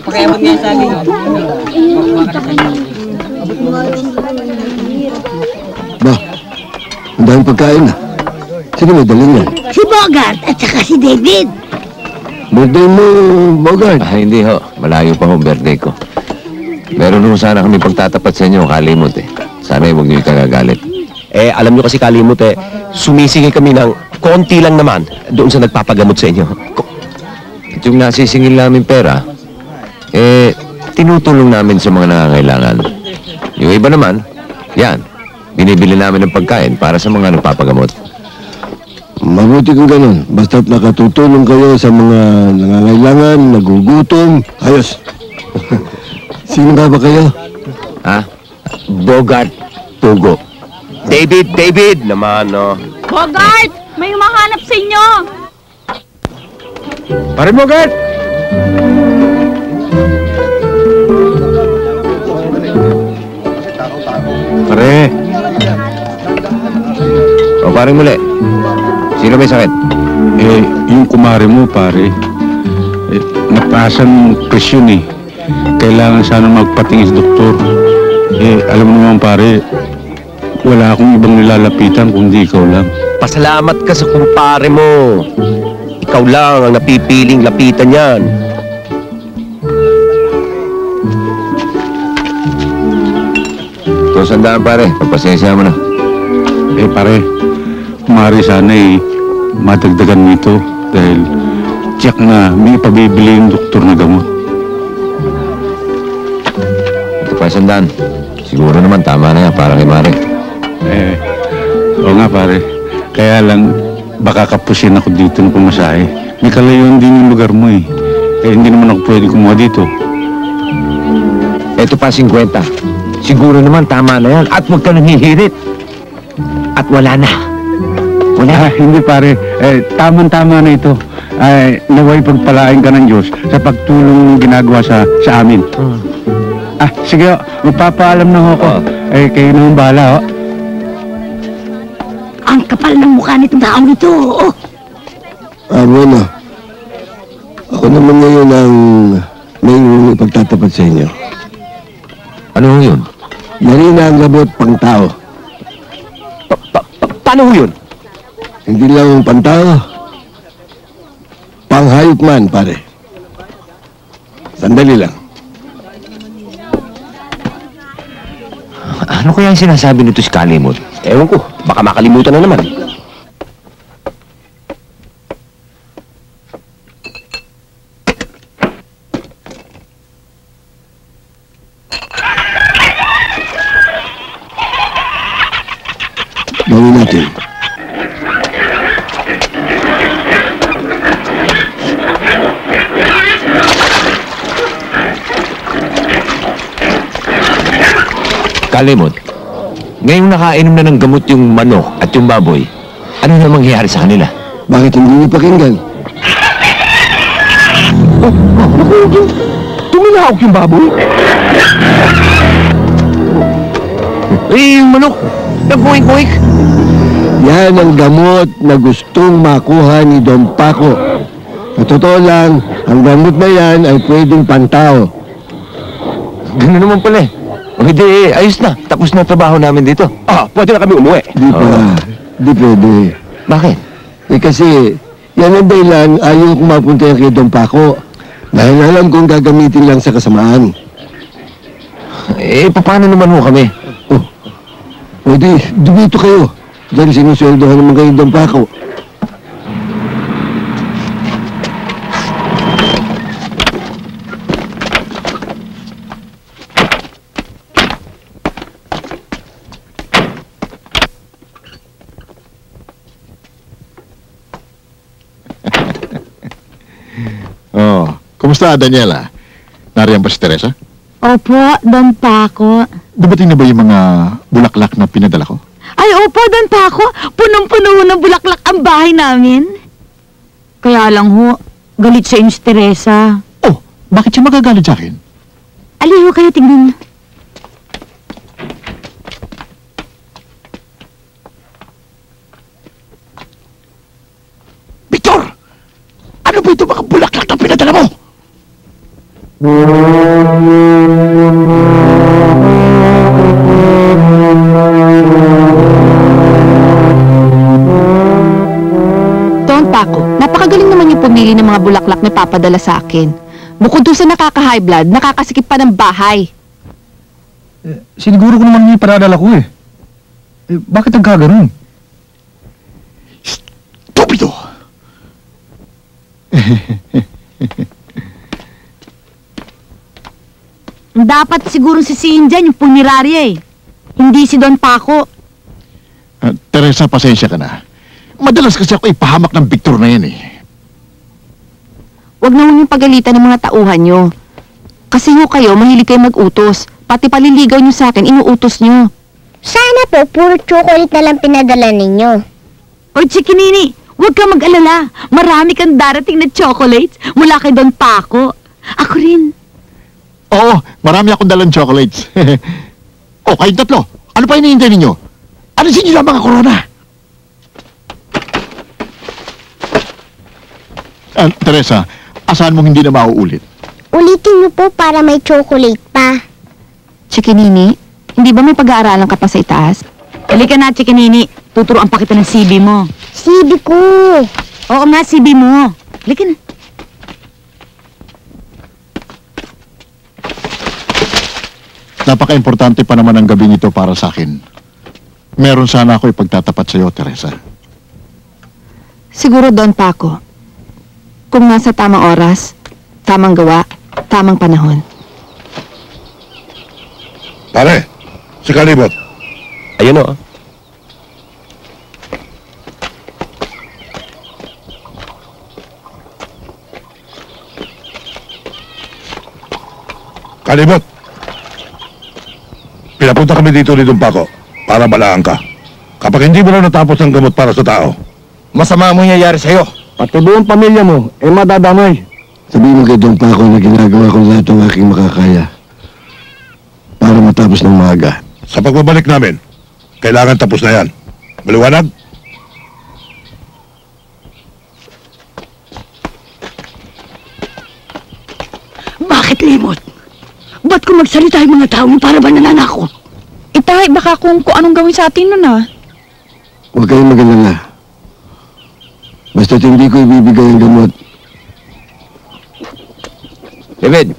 Pakiabot nga sabi ko. Ba, ang daming pagkain na. Sino may daling yan? Si Bogart at saka si David. Birthday mo, Bogart. Hindi ho. Malayo pa ho birthday ko. Meron ho sana kami pagtatapat sa inyo, Kalimot eh. Sana huwag niyo ikagagalit. Alam niyo kasi Kalimot sumisingil kami ng konti lang naman doon sa nagpapagamot sa inyo. At yung nasisingil namin pera, tinutulong namin sa mga nangangailangan. Yung iba naman, yan, binibili namin ng pagkain para sa mga nagpapagamot. Mabuti kung ganun. Basta't nakatutulong kayo sa mga nangangailangan, nagugutom. Ayos. Sino nga ba kayo? Bogart Tugo. David naman, no? Bogart! May humahanap sa inyo! Pare Bogart! Pare! O, pare muli. Sino may sakit? Yung kumare mo, pare. Napaasan presyon eh. Kailangan sana magpatingin sa doktor. Alam mo naman, pare, wala akong ibang nilalapitan kundi ikaw lang. Pasalamat ka sa kumpare mo. Ikaw lang ang napipiling lapitan yan. Ito, sandaan pare. Pagpasensya mo na. Pare, kumari sana madagdagan nito dahil tiyak na may ipabibili yung doktor na gamot. Ito pa, sandaan. Siguro naman tama na yan para kay Mare. Oo nga pare. Kaya lang, baka kapusin ako dito ng pumasahe. May kalayuan din yung lugar mo eh. Kaya hindi naman ako pwede kumuha dito. Ito pa 50. Siguro naman tama na yan. At huwag ka nang hihirit. At wala na. Wala. Hindi pare, tama-tama na ito. Naway pagpalain ka ng Diyos sa pagtulong ginagawa sa amin. Sige, magpapaalam na ho ako. Kayo naman bahala, ho. Ang kapal ng mukha nitong taong ito. Oh. Bueno. Ako naman ngayon ang may ipagtatapat sa inyo. Ano yun? Yan na ang labot pang tao. Paano ho yun? Hindi lang pang tao. Panghayop man, pare. Sandali lang. Ano kaya yung sinasabi nito si Kalimot? Ewan ko, baka makalimutan na naman. Gawin natin. Kalimot, ngayong nakainom na ng gamot yung manok at yung baboy, ano na mangyayari sa kanila? Bakit hindi niyo pakinggan? Tuminahok yung baboy. Yung manok, nagkuik-kuik. Yan ang gamot na gustong makuha ni Don Paco. Sa totoo lang, ang gamot na yan ay pwedeng pantao. Gano'n naman pala eh. O hindi, ayos na. Tapos na trabaho namin dito. Pwede na kami umuwi. Di pa. Di pwede. Bakit? Kasi, yan ang dahilan ayaw kong mapunta yan kay Don Paco. Dahil alam kong gagamitin lang sa kasamaan. Paano naman ho kami? O di, dumito kayo. Dahil sinusweldohan naman kayo Don Paco. Kumusta, Daniela? Nariyan ba si Teresa? Opo, Don Paco. Dumating na ba yung mga bulaklak na pinadala ko? Ay, opo, Don Paco. Punong-puno ng bulaklak ang bahay namin. Kaya lang ho, galit sa inyo si Teresa. Oh, bakit siya magagalit sa akin? Aliho kayo, tingnan. Victor! Ano ba ito mga bulaklak na pinadala mo? Don Paco, napakagaling naman yung pumili ng mga bulaklak na papadala sa akin. Bukod doon sa nakaka-high blood, nakakasikip pa ng bahay. Siniguro ko naman yung paradala ko eh. Bakit nagkaganon? Stupido! Dapat siguro sisihin dyan yung punerarya eh. Hindi si Don Paco. Teresa, pasensya ka na. Madalas kasi ako ipahamak ng Victor na yan eh. Huwag na yung pagalitan ng mga tauhan nyo. Kasi ho kayo, mahilig kayo mag-utos. Pati paliligaw nyo sa akin, inuutos nyo. Sana po, puro chocolate na lang pinadala ninyo. O Chikinini, huwag ka mag-alala. Marami kang darating na chocolates mula kay Don Paco. Ako rin. Oo, marami akong dalang chocolates. O, kayong tatlo, ano pa hinihintay ninyo? Alisin niyo lang mga corona. Teresa, asahan mong hindi na mauulit? Ulitin niyo po para may chocolate pa. Chikinini, hindi ba may pag-aaralan ka pa sa itaas? Halika na, Chikinini. Tuturuan pa kita ng CB mo. CB ko. Oo nga, CB mo. Halika na. Napaka-importante pa naman ang gabing ito para sa akin. Meron sana ako ipagtatapat sa iyo, Teresa. Siguro, Don Paco. Kung nasa tamang oras, tamang gawa, tamang panahon. Pare, si Kalimot. Ayun o. Kalimot. Pinapunta kami dito ni Don Paco para balaan ka. Kapag hindi mo na natapos ang gamot para sa tao, Masama mo nangyayari sa'yo. Pati buong pamilya mo, madadamay. Sabihin mo kay Don Paco na ginagawa ko lahat ng aking makakaya para matapos ng maaga. sa pagbabalik namin, kailangan tapos na yan. Maliwanag? Bakit, Limot? Ba't kung magsalita yung mga tao para ba nananakot? Itay, baka kung anong gawin sa atin nun ah. Huwag kayong mag-alala. Basta't hindi ko ibibigay ang gamot. David!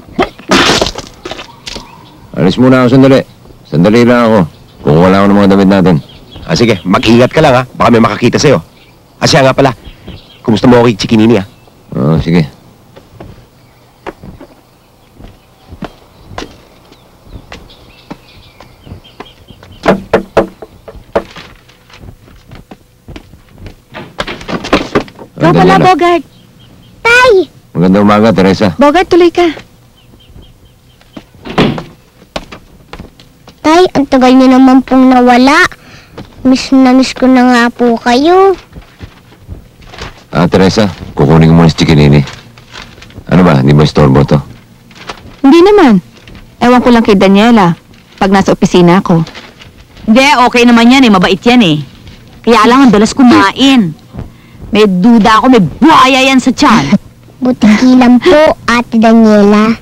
Alis muna ako sandali. Sandali lang ako. Kung wala ako ng mga damit natin. Sige, mag-ingat ka lang ha. Baka may makakita sa'yo. Siya nga pala. Kumusta mo kay Chikinini ha? Oo, sige. Ikaw pala, Bogart. Tay! Magandang umaga, Teresa. Bogart, tuloy ka. Tay, ang tagal niyo naman pong nawala. Miss na miss ko na nga po kayo. Teresa, kukunin ko muna si Chikinini. Ano ba, hindi mo istorbo to? Hindi naman. Ewan ko lang kay Daniela pag nasa opisina ako. Hindi, okay naman yan eh. Mabait yan eh. Kaya lang ang dalas kumain. May duda ako, may buhaya yan sa tiyan. Butikilan po, Ate Daniela.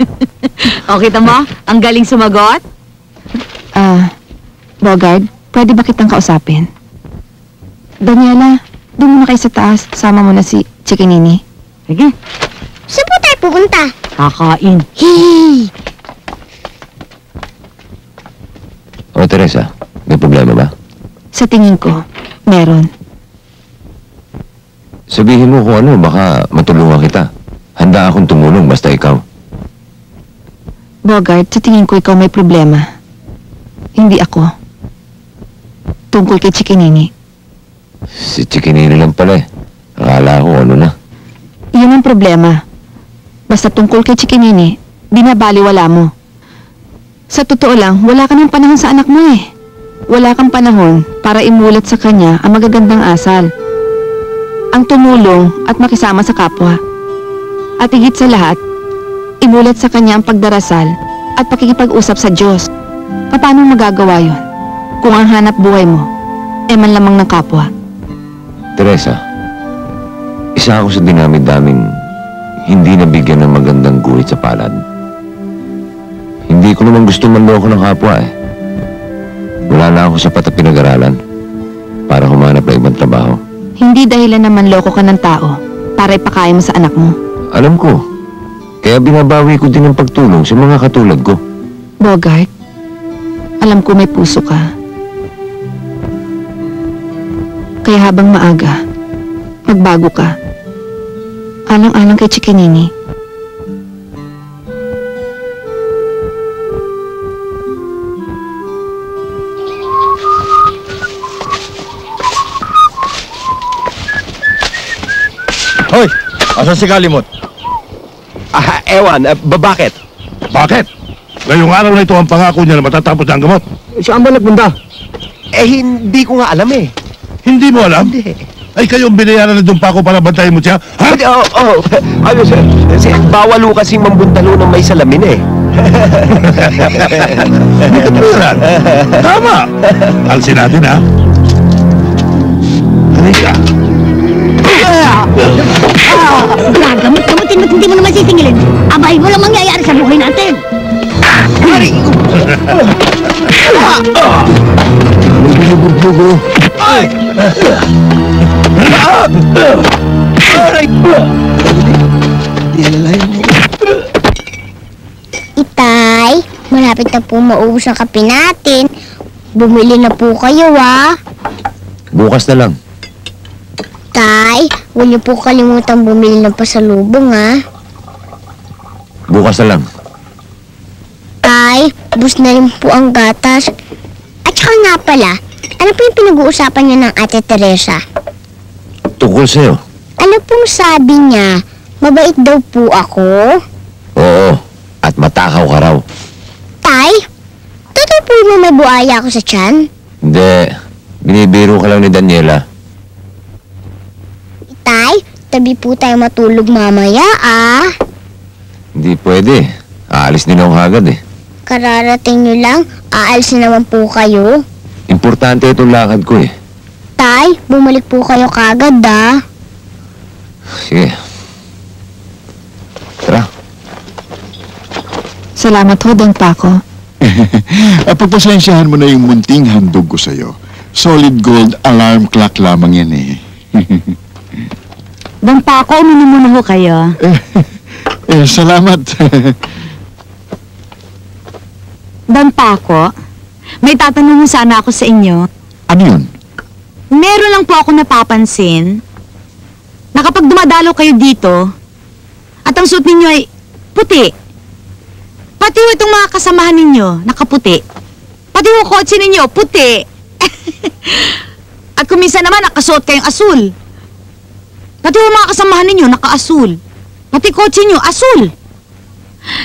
Okay, tama? Ang galing sumagot? Bogart, pwede ba kitang kausapin? Daniela, doon muna kayo sa taas. Sama mo na si Chikinini. Sige. Saan po tayo pupunta? Kakain. Hee! O, Teresa, may problema ba? Sa tingin ko, meron. Sabihin mo kung ano, baka matulungan kita. Handa akong tumulong basta ikaw. Bogart, sa tingin ko ikaw may problema. Hindi ako. Tungkol kay Chikinini. Si Chikinini lang pala eh. Akala ko ano na. Iyon ang problema. Basta tungkol kay Chikinini, binabaliwala mo. Sa totoo lang, wala ka ng panahon sa anak mo eh. Wala kang panahon para imulat sa kanya ang magagandang asal. Ang tumulong at makisama sa kapwa. At higit sa lahat, imulat sa kanya ang pagdarasal at pakikipag-usap sa Diyos. Paano magagawa yon kung ang hanap buhay mo ay man lamang ng kapwa? Teresa, isa ako sa dinami-daming hindi nabigyan ng magandang guhit sa palad. Hindi ko naman gusto manloko ng kapwa eh. Wala na ako sapat na pinag-aralan para humanap ng ibang trabaho. Hindi dahilan naman loko ka ng tao para ipakain mo sa anak mo. Alam ko. Kaya binabawi ko din ang pagtulong sa mga katulad ko. Bogart, alam ko may puso ka. Kaya habang maaga, magbago ka. Alang-alang kay Chikinini. Hoy! Asan si Kalimot? Ewan, bakit? Bakit? Ngayong araw na ito ang pangako niya na matatapos na ang gamot. Saan ba nagpunta? Hindi ko nga alam eh. Hindi mo alam? Hindi. Ay, kayo ang binayaran na Don Paco para bantayan mo siya? Ha? Ano sir, bawal ho kasing mambuntalo ng may salamin eh. Hindi ka tuliran. Tama. Alsin natin ha. Halika. Gagamot-gamutin mo't hindi mo naman sisingilin. Abay mo lang mangyayari sa buhay natin. Hari! Bugo. Ay! Itay, malapit na po maubos ang kape natin. Bumili na po kayo, Bukas na lang. Tay, huwag niyo po kalimutan bumili ng pasalubong, Bukas na lang. Tay, bus na rin po ang gatas. At saka nga pala, ano po yung pinag-uusapan niyo ng Ate Teresa? Tungkol sa'yo. Ano pong sabi niya? Mabait daw po ako? Oo. At matakaw ka raw. Tay, totoo po sabi mo may buhaya ako sa tiyan? Hindi. Binibiro ka lang ni Daniela. Tay, tabi po tayo matulog mamaya, ah. Hindi pwede. Aalis din ako agad eh. Kararating nyo lang, aalis na naman po kayo. Importante itong lakad ko eh. Tay, bumalik po kayo kagad, ah. Sige. Tara. Salamat ho, Don Paco. Pagpasensyahan mo na yung munting handog ko sa'yo. Solid gold alarm clock lamang yan eh. Don Paco, uminom muna ho kayo. Salamat. Don Paco, may tatanungin sana ako sa inyo. Ano yun? Meron lang po ako napapansin na kapag dumadalo kayo dito at ang suot ninyo ay puti, pati ho itong mga kasamahan ninyo nakaputi, pati ho kotse ninyo puti, at kung minsan naman nakasuot kayong asul, pati ho mga kasamahan ninyo naka-asul, pati kotse nyo asul.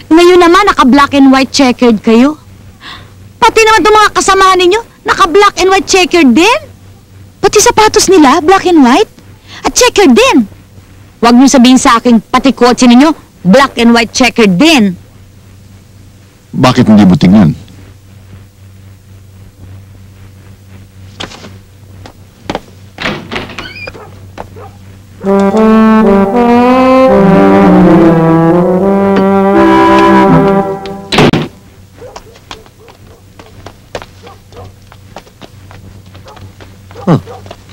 Ngayon naman naka-black and white checkered kayo. Pati naman itong mga kasamahan ninyo, naka-black and white checkered din. Pati sapatos nila, black and white, at checkered din. Huwag niyo sabihin sa akin, pati kotse ninyo, black and white checkered din. Bakit hindi mo tingnan?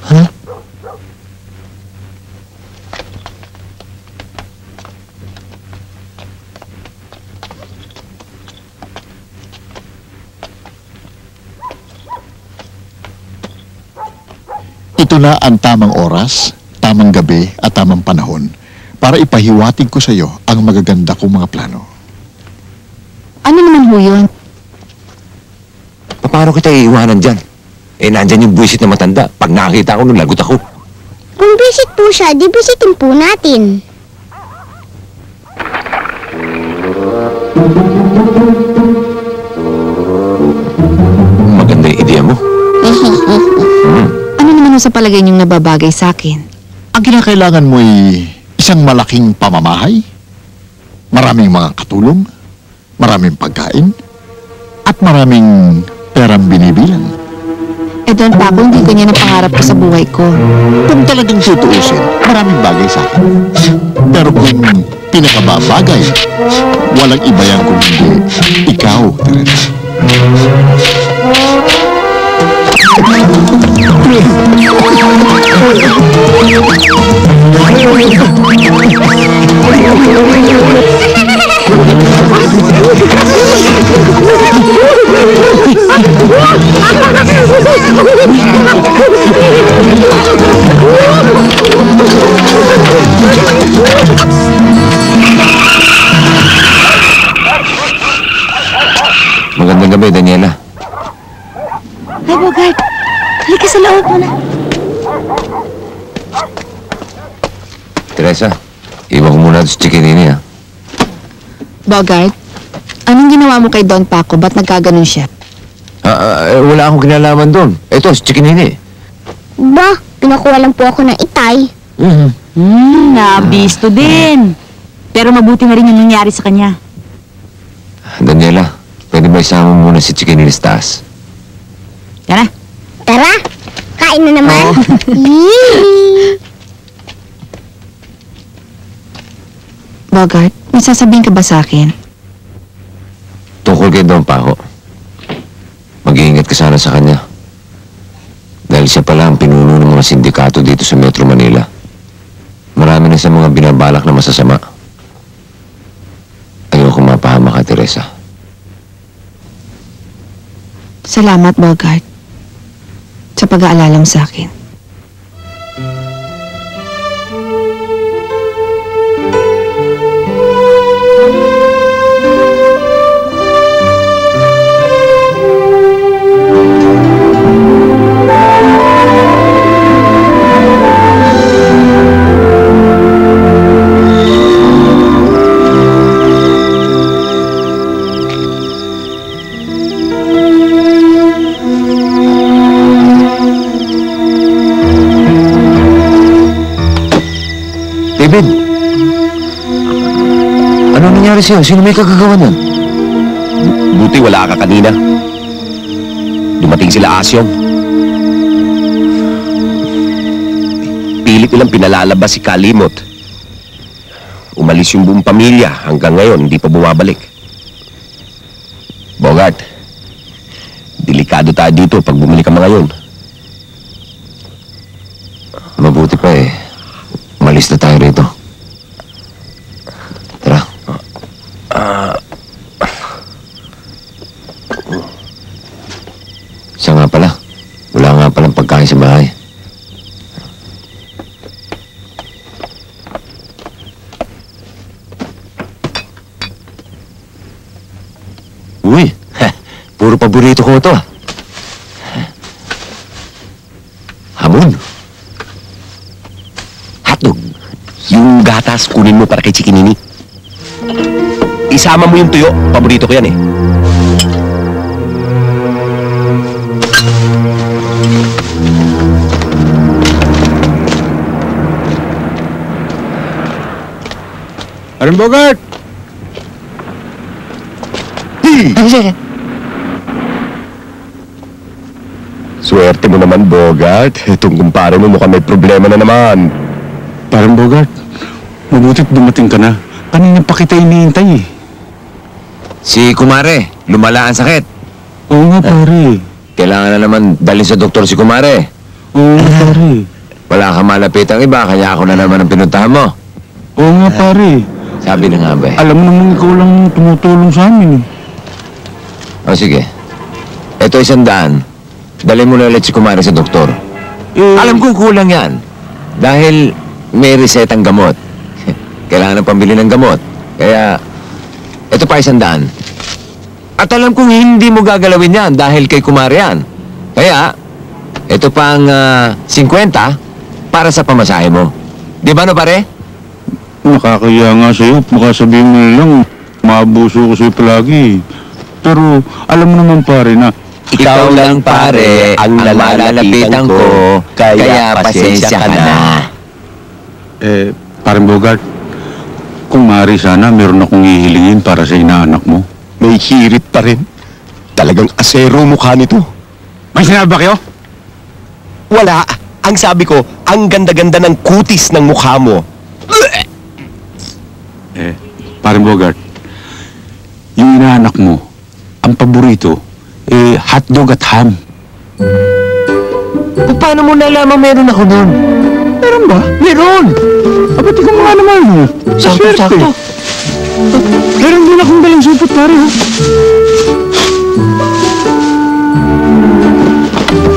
Huh? Ito na ang tamang oras, tamang gabi at tamang panahon para ipahiwatig ko sa iyo ang magaganda kong mga plano. Ano naman ho yun? Paano kita iiwanan dyan? Eh, nandyan yung buwisit na matanda. Pag nakakita ko, nung lagot ako. Kung visit po siya, di visitin po natin. Maganda yung ideya mo. Ano naman ho sa palagay niyong nababagay sa akin? Ang kinakailangan mo ay isang malaking pamamahay, maraming mga katulong, maraming pagkain, at maraming perang binibilang. Eh, Don Paco, hindi ganyan ang pangarap ko sa buhay ko. Kung talagang tutuusin, maraming bagay sa akin. Pero kung pinakababagay, walang iba yan kung hindi ikaw, Teresa. Magandang gabi, Daniela. Ay, Bogart, halika sa loob mo na. Teresa, iwan ko muna ito sa chikinini, ha? Bogart, anong ginawa mo kay Don Paco? Ba't nagkaganon siya? Wala akong kinalaman doon. Ito, sa chikinini. Ba, pinakuha lang po ako ng itay. Nabisto din. Pero mabuti na rin yung nangyari sa kanya. Daniela, pwede ba isama mo muna si chikinini sa taas? Tara. Tara, kain na naman. Yee! Bogart, may sasabihin ka ba sa akin? Tungkol kay Don Paco. Mag-iingat ka sana sa kanya. Dahil siya pala ang pinuno ng mga sindikato dito sa Metro Manila. Marami na sa mga binabalak na masasama. Ayoko mapahama ka, Teresa. Salamat, Bogart, sa pag-aalala mo sa akin. David, ano nangyari sa'yo? Sino may kagagawa nun? Buti wala ka kanina. Dumating sila Asyong. Pilit nilang pinalalabas si Kalimot. Umalis yung buong pamilya. Hanggang ngayon, hindi pa bumabalik. Bogart, delikado tayo dito pag bumalik ka ngayon. Mabuti pa eh. Umalis na tayo rito. Tara. Siya nga pala. Wala nga palang pagkain sa bahay. Uy, puro paborito ko ito. Hamon. Hotdog. Yung gatas, kunin mo para kay Chikinini. Isama mo yung tuyo. Paborito ko yan eh. Aring Bogart! Swerte mo naman, Bogart. Itong kumpare mo mukhang may problema na naman. Parang Bogart, mabutit dumating ka na. Kanina pa kita iniintay eh. Si Kumare, lumala ang sakit. Oo nga, pare. Kailangan na naman dalhin sa doktor si Kumare. Oo nga, pare. Wala ka malapit ang iba, kaya ako na naman ang pinuntahan mo. Oo nga, pare. Sabi na nga ba eh. Alam mo naman ikaw lang tumutulong sa amin eh. O sige. Ito 100. Dalhin mo na ulit si Kumare sa doktor. Alam kong kulang yan. Dahil may resetang gamot. Kailangan ng pambili ng gamot. Kaya, ito pa 100. At alam kong hindi mo gagalawin yan dahil kay Kumare yan. Kaya, ito pang 50 para sa pamasahe mo. Di ba no pare? Nakakaya nga sa'yo. Baka sabihin mo lang, maabuso ko sa'yo palagi. Pero alam mo naman pare na ikaw lang pare ang nalalapitan ko, kaya pasensya ka na. Parang Bogart, kung maaari sana, meron akong hihilingin para sa inaanak mo. May hirit pa rin. Talagang asero mukha nito. May sinabi ba kayo? Wala. Ang sabi ko, ang ganda-ganda ng kutis ng mukha mo. Parang Bogart, yung inaanak mo, ang paborito, hotdog at ham. Paano mo nalaman meron ako nun? Meron ba? Meron! Abati ko nga naman. Sakto-sakto. Meron din akong dalang supot pare.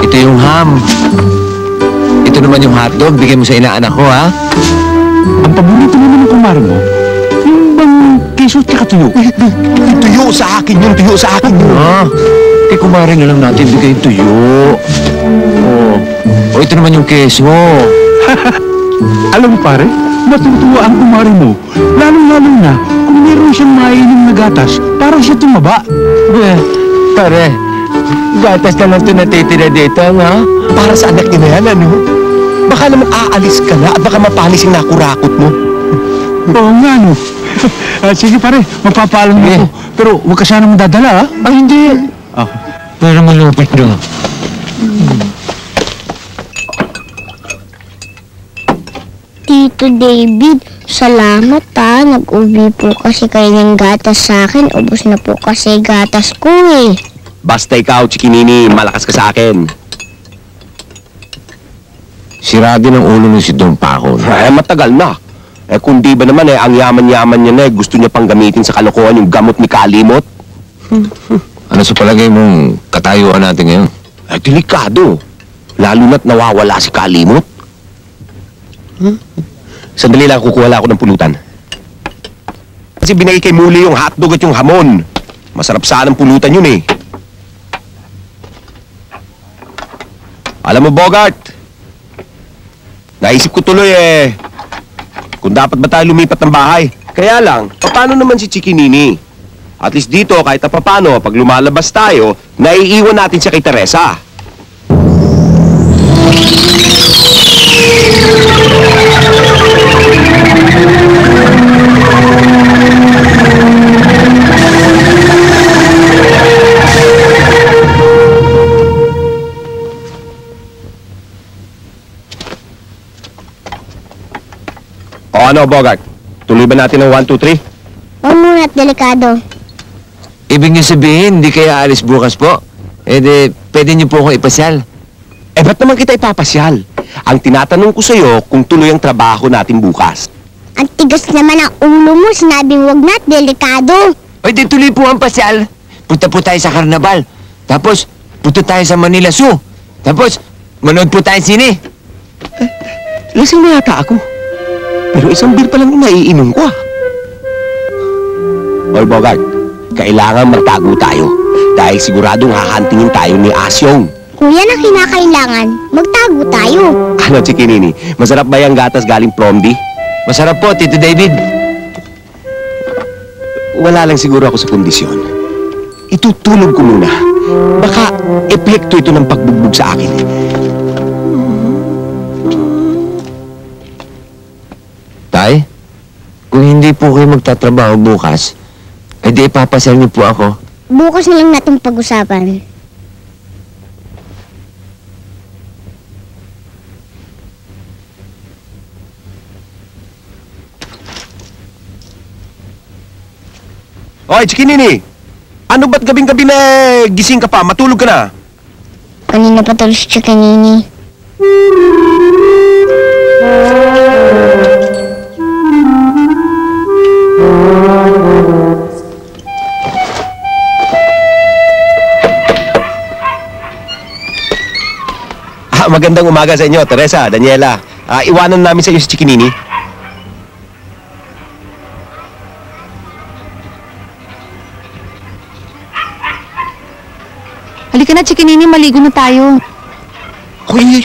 Ito yung ham. Ito naman yung hotdog. Bigay mo sa inaanak ko, ha? Ang paborito naman ng kumare mo, yung bang keso at tuyo. Tuyo sa akin yun, tuyo sa akin yun. Kay kumare na lang natin bigay yung tuyo. O ito naman yung keso. Alam mo pare, matutuwa ang kumare mo. Lalo-lalo na kung meron siyang mainom na gatas para siya tumaba. Pare, gatas na lang ito natitira dito, ha? Para sa anak niya na yan, ano? Baka naman aalis ka na at baka mapalis yung nakurakot mo. Oo nga, no? Sige pare, magpapaalam na ako. Pero huwag ka sana madadala, ha? Ay, hindi. Pero malupit na. Tito David, salamat ha. Nag-uwi po kasi kayo ng gatas sa akin. Ubus na po kasi gatas ko eh. Basta ikaw, Chikinini, malakas ka sa akin. Sira din ang ulo ng si Don Paco. Matagal na. Kung di ba naman ang yaman-yaman niya na gusto niya pang gamitin sa kalokohan yung gamot ni Kalimot. Ano sa palagay mong katayuan natin ngayon? Delikado. Lalo na't nawawala si Kalimot. Sandali lang, kukuha lang ako ng pulutan. Kasi binigay kay Muli yung hotdog at yung hamon. Masarap sana ang pulutan yun eh. Alam mo, Bogart, naisip ko tuloy kung dapat ba tayo lumipat ng bahay. Kaya lang, paano naman si Chikinini? At least dito, kahit na papano, pag lumalabas tayo, naiiwan natin siya kay Teresa. O ano, Bogart? Tuloy ba natin ng 1, 2, 3? Huwag muna at delikado. Ibig niyo sabihin, hindi kaya alis bukas po? Eh di, pwede niyo po akong ipasyal. Eh, ba't naman kita ipapasyal? Ang tinatanong ko sa'yo kung tuloy ang trabaho natin bukas. Ang tigas naman ang ulo mo, sinabing huwag na at delikado. O di tuloy po ang pasyal. Punta po tayo sa karnabal. Tapos, punta tayo sa Manila Zoo. Tapos, manood po tayo sine. Lasing na yata ako. Pero isang beer pa lang naiinom ko ah. Oy, Bogart, kailangan magtago tayo. Dahil siguradong hahantingin tayo ni Asyong. Kung yan ang kinakailangan, magtago tayo. Ano, Chikinini? Masarap ba yung gatas galing Promdi? Masarap po, Tito David. Wala lang siguro ako sa kondisyon. Itutulog ko muna. Baka epekto ito ng pagbugbog sa akin. Tay, kung hindi po kayo magtatrabaho bukas, eh di ipapasyal niyo po ako. Bukas na lang natin pag-usapan. Oy, Chikinini! Ano ba't gabing-gabi na gising ka pa? Matulog ka na? Kanina pa tuloy si Chikinini. Magandang umaga sa inyo, Teresa, Daniela. Iwanan namin sa inyo si Chikinini. Halika na, Chikinini, maligo na tayo. Uy.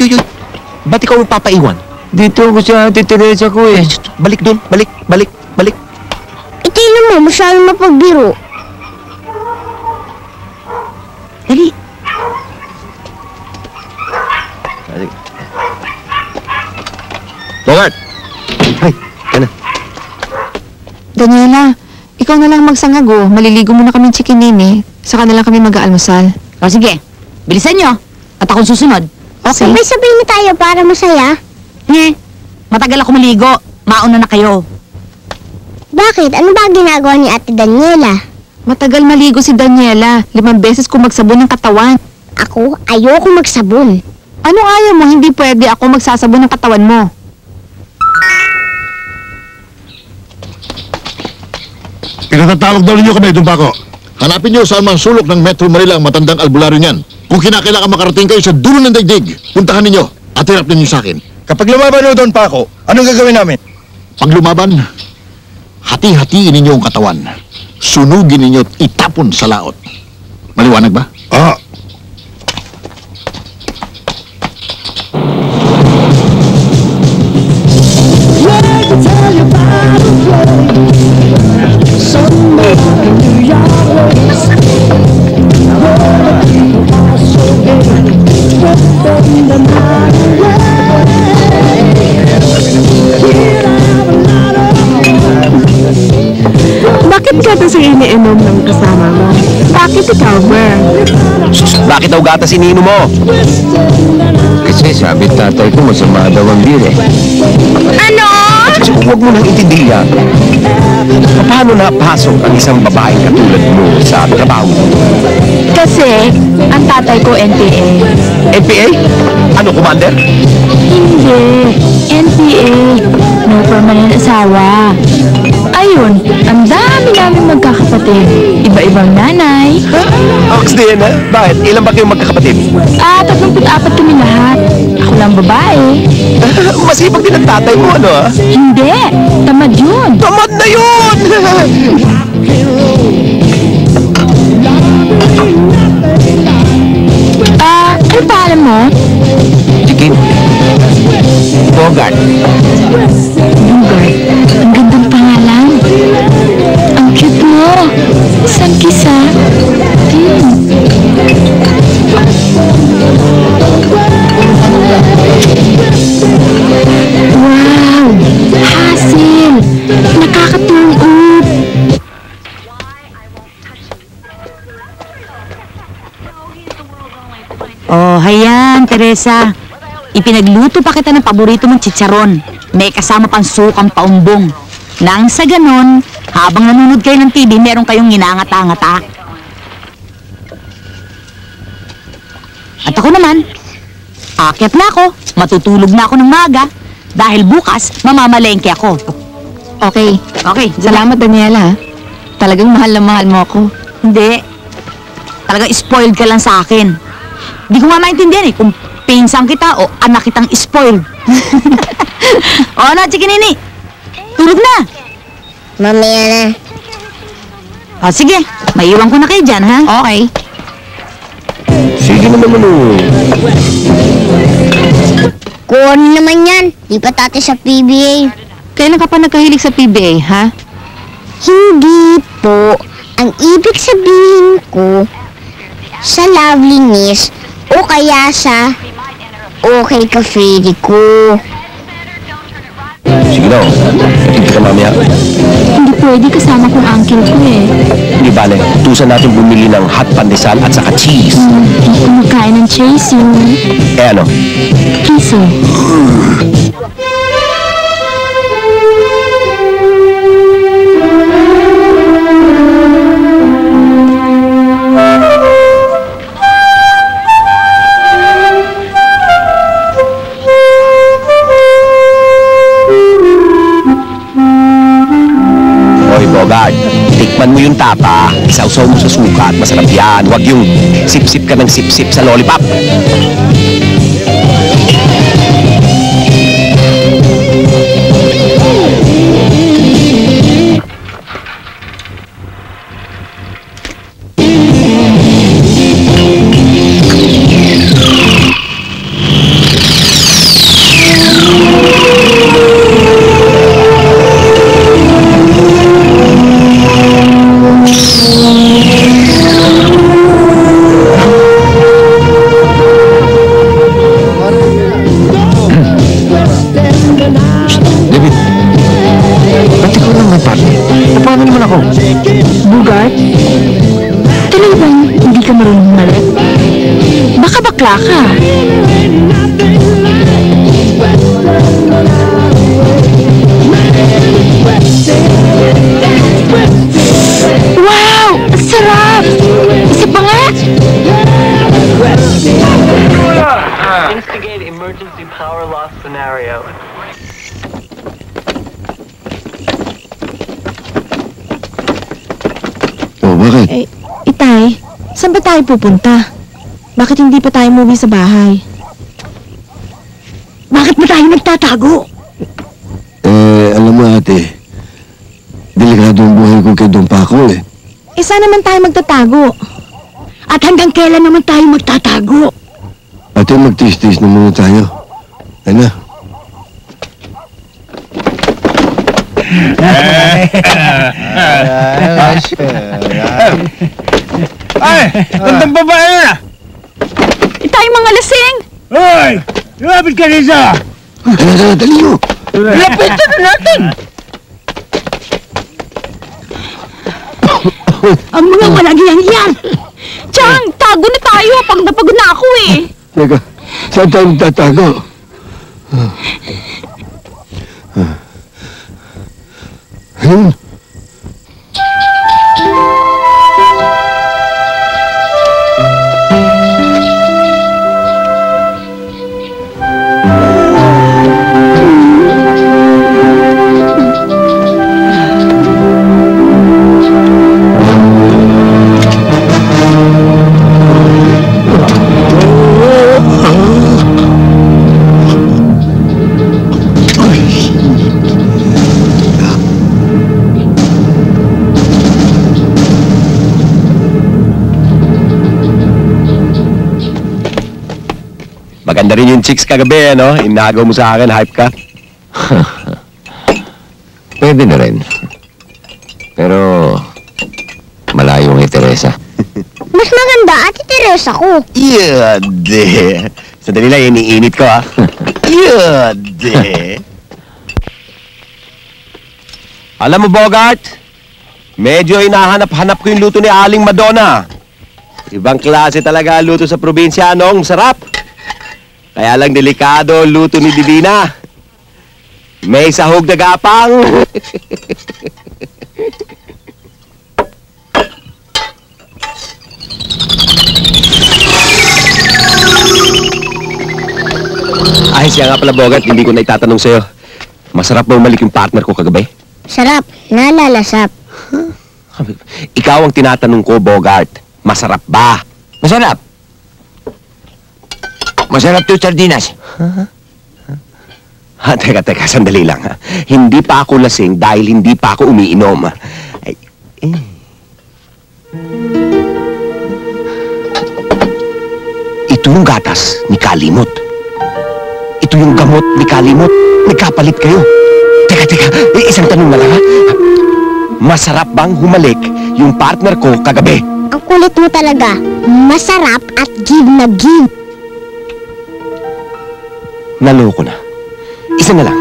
Ba't ikaw magpapaiwan? Dito ako sa Ate Teresa ko eh. Balik doon, balik. Itinan mo, masyadong mapagbiro. Dali. Bogart! Ay, yan na. Daniela, ikaw na lang magsangago. Maliligo muna kami, Chikinini. Saka na lang kami mag-aalmusal. O sige, bilisan nyo. At akong susunod. Okay. Sabay-sabay na tayo para masaya. Matagal ako maligo. Mauna na kayo. Bakit? Ano ba ginagawa ni Ate Daniela? Matagal maligo si Daniela. 5 beses ko magsabon ng katawan. Ako, ayoko magsabon. Anong ayaw mo? Hindi pwede ako magsasabon ng katawan mo. Pinatatawag daw ninyo kami, Dumpako. Hanapin niyo saan man sulok ng Metro Manila ang matandang albularyo niyan. Kung kinakailangan makarating kayo sa dulo ng daigdig, puntahan ninyo at hirap ninyo sa akin. Kapag lumaban mo doon pa ako, anong gagawin namin? Pag lumaban, hati-hatiin ninyo ang katawan. Sunugin ninyo at itapon sa laot. Maliwanag ba? Bakit gatas ang iniinom ng kasama mo? Bakit ikaw, Ber? Bakit daw gatas iniinom mo? Kasi sabi tatay ko masama daw ang beer eh. Ano? Huwag mo nang intindihan. Paano napasok ang isang babaeng katulad mo sa trabaho? Kasi, ang tatay ko NPA. NPA? Ano, Commander? Hindi. NPA. No permanent asawa. Ayun, ang dami namin magkakapatid. Iba-ibang nanay. Ox din, ha? Bakit? Ilan ba kayong magkakapatid? 34 kami lahat. Ako lang babae. Masipag din ang tatay mo, ano, ha? Hindi. Tamad yun. Tamad na yun! Ano pangalan mo? Chikin. Bogart. Bogart. Ang gandang pangalan. Ang cute mo. Isang kisa. Wow! Hasil! Nakakatungod! Oh, hayan, Teresa. Ipinagluto pa kita ng paborito mong chicharon. May kasama pang sukang paumbong. Nang sa ganon, habang nanonood kayo ng TV, meron kayong ginangata-ngata. At ako naman, aakyat na ako, matutulog na ako ng maga, dahil bukas, mamamalengke ako. Okay. Okay, Salamat, Daniela. Talagang mahal na mahal mo ako. Hindi. Talagang spoiled ka lang sa akin. Hindi ko nga maintindihan eh, kung pinsang kita o anak kitang spoiled. O ano, Chikinini? Tulog na. Mamaya na. O sige, maiwan ko na kayo dyan, ha? Okay. Sige naman ano. Kung naman yan, di pa tati sa PBA. Kailan ka pa nagkahilig sa PBA, ha? Hindi po. Ang ibig sabihin ko, sa loveliness o kaya sa okay ka Freddy ko. Sige na, natin kita mamaya. Hindi pwede kasama kong uncle ko eh. Hindi bale, tusan natin bumili ng hot pandesal at saka cheese. Hindi ko magkain ng chasing. Eh ano? Kiso. Bogart, tikman mo yung tapa, isawsaw mo sa suka at masarap yan. Huwag yung sip-sip ka ng sip-sip sa lollipop. Bogart? Talaga bang hindi ka marunong malit? Baka bakla ka. Wow! Ang sarap! Isa pa nga! Instigate emergency power loss scenario. Bakit? Eh, Itay, saan ba tayo pupunta? Bakit hindi pa tayo umuwi sa bahay? Bakit ba tayo nagtatago? Alam mo ate, delikado ang buhay ko kay Don Paco eh. Eh, saan naman tayo magtatago? At hanggang kailan naman tayo magtatago? Ate, magtiis-tiis na muna tayo. Ano? Ay! Gandang babae yun ah! Itay, mga lasing! Hoy! Lumapit ka rin sa! Dali mo! Lapitan na natin! Ang mga malagyan yan! Chang, tago na tayo. Pagod na pagod na ako eh. Teka, saan tayo magtatago? Ayun. Maganda rin yung chicks kagabi, ano? Inagaw mo sa akin, hype ka. Pwede na rin. Pero, malayo ni Teresa. Mas maganda, Ate Teresa ko. Yade. Sandali lang, iniinit ko, ha? Yade. Alam mo, Bogart, medyo hinahanap-hanap ko yung luto ni Aling Madonna. Ibang klase talaga luto sa probinsya, anong sarap. Kaya lang delikado ang luto ni Divina. May sahog na gapang. Ay, siya nga pala, Bogart, hindi ko na itatanong sa'yo. Masarap ba umalik yung partner ko kagabi? Sarap, nalalasap. Ikaw ang tinatanong ko, Bogart. Masarap ba? Masarap. Masarap to sardinas. Ha, teka, sandali lang. Ha? Hindi pa ako lasing dahil hindi pa ako umiinom. Ay, Ito yung gatas ni Kalimot. Ito yung gamot ni Kalimot. Nagkapalit kayo. Teka, isang tanong na lang, ha? Masarap bang humalik yung partner ko kagabi? Ang kulit mo talaga. Masarap at give na give. Naloko na. Isa na lang.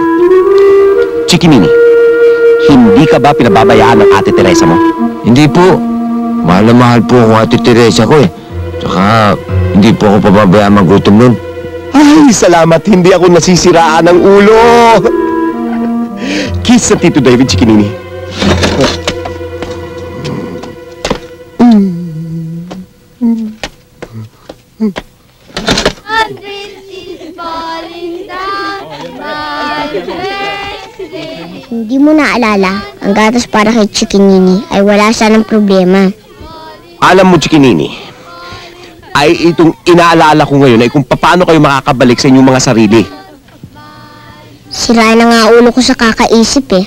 Chikinini, hindi ka ba pinababayaan ng Ate Teresa mo? Hindi po. Mahal na mahal po ako Ate Teresa ko eh. Tsaka, hindi po ako pababayaan magutom nun. Ay, salamat. Hindi ako nasisiraan ng ulo. Kiss sa Tito David, Chikinini. Hindi mo naalala, ang gatas para kay Chikinini ay wala sanang problema. Alam mo, Chikinini, ay itong inaalala ko ngayon ay kung paano kayo makakabalik sa inyong mga sarili. Sira na nga ulo ko sa kakaisip eh.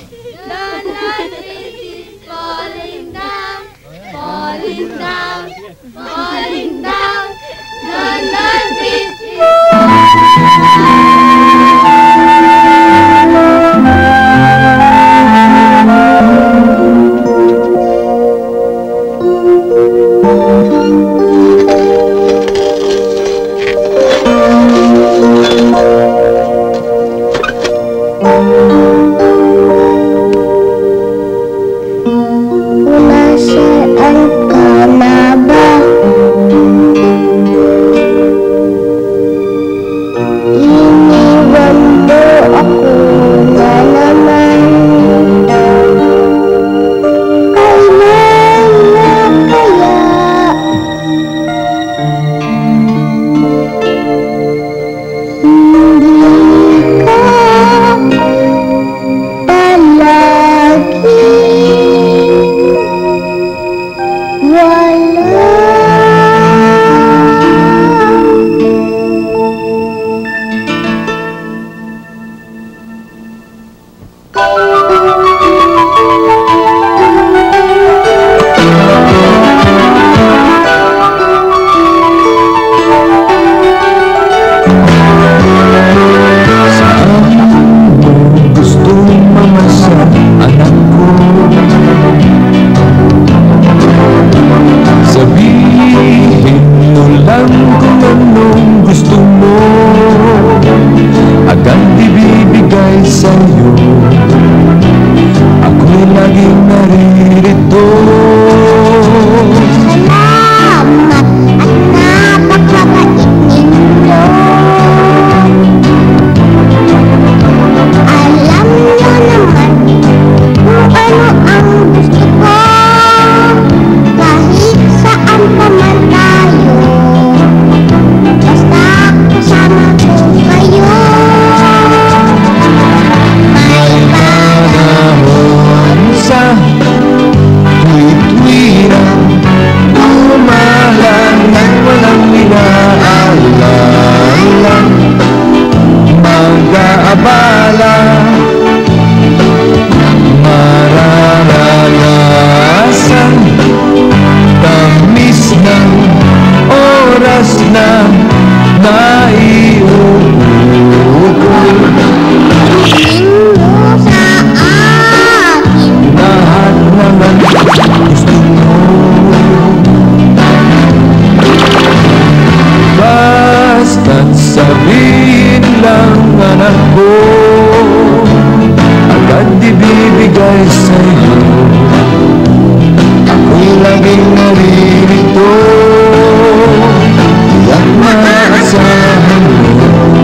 Maasahan mo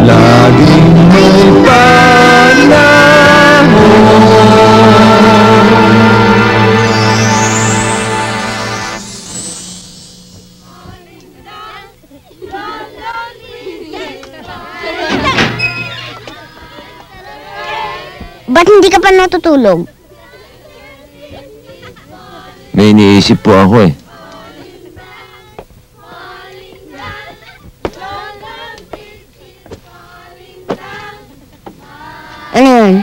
Ba't hindi ka pa natutulog? May iniisip po ako eh. Ano yun?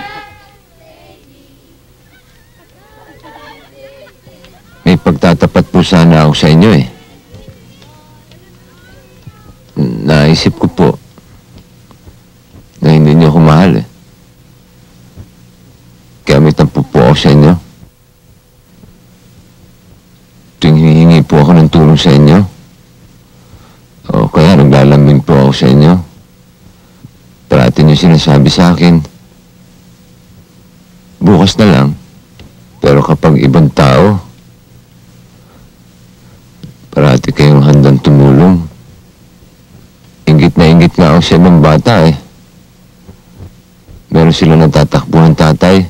May pagtatapat po sana ako sa inyo eh. Naisip ko po na hindi niyo ako mahal eh. Kaya may tampo po ako sa inyo. Tuwing hinihingi po ako ng tulong sa inyo. O kaya naglalambing po ako sa inyo. Parati niyo sinasabi sa akin, bukas na lang. Pero kapag ibang tao, parati kayong handang tumulong. Inggit na inggit nga ako sa ibang bata eh. Meron sila natatakbo ng tatay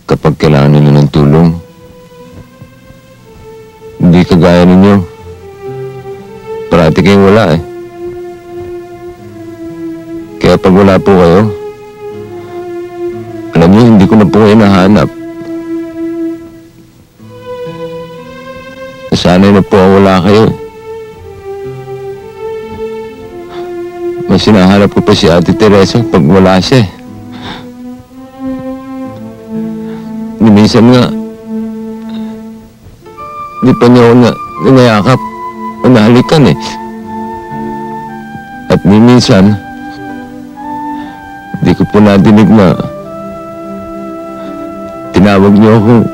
kapag kailangan nila ng tulong. Hindi kagaya ninyo. Parati kayong wala eh. Kaya pag wala po kayo, alam niyo, hindi ko na po kayo nahanap. Nasanay na po wala kayo. Mas sinahanap ko pa si Ate Teresa pag wala siya. Minsan nga, di pa niya ako nangayakap o nahalikan eh. At minsan, di ko po nadinig na tinawag niyo akong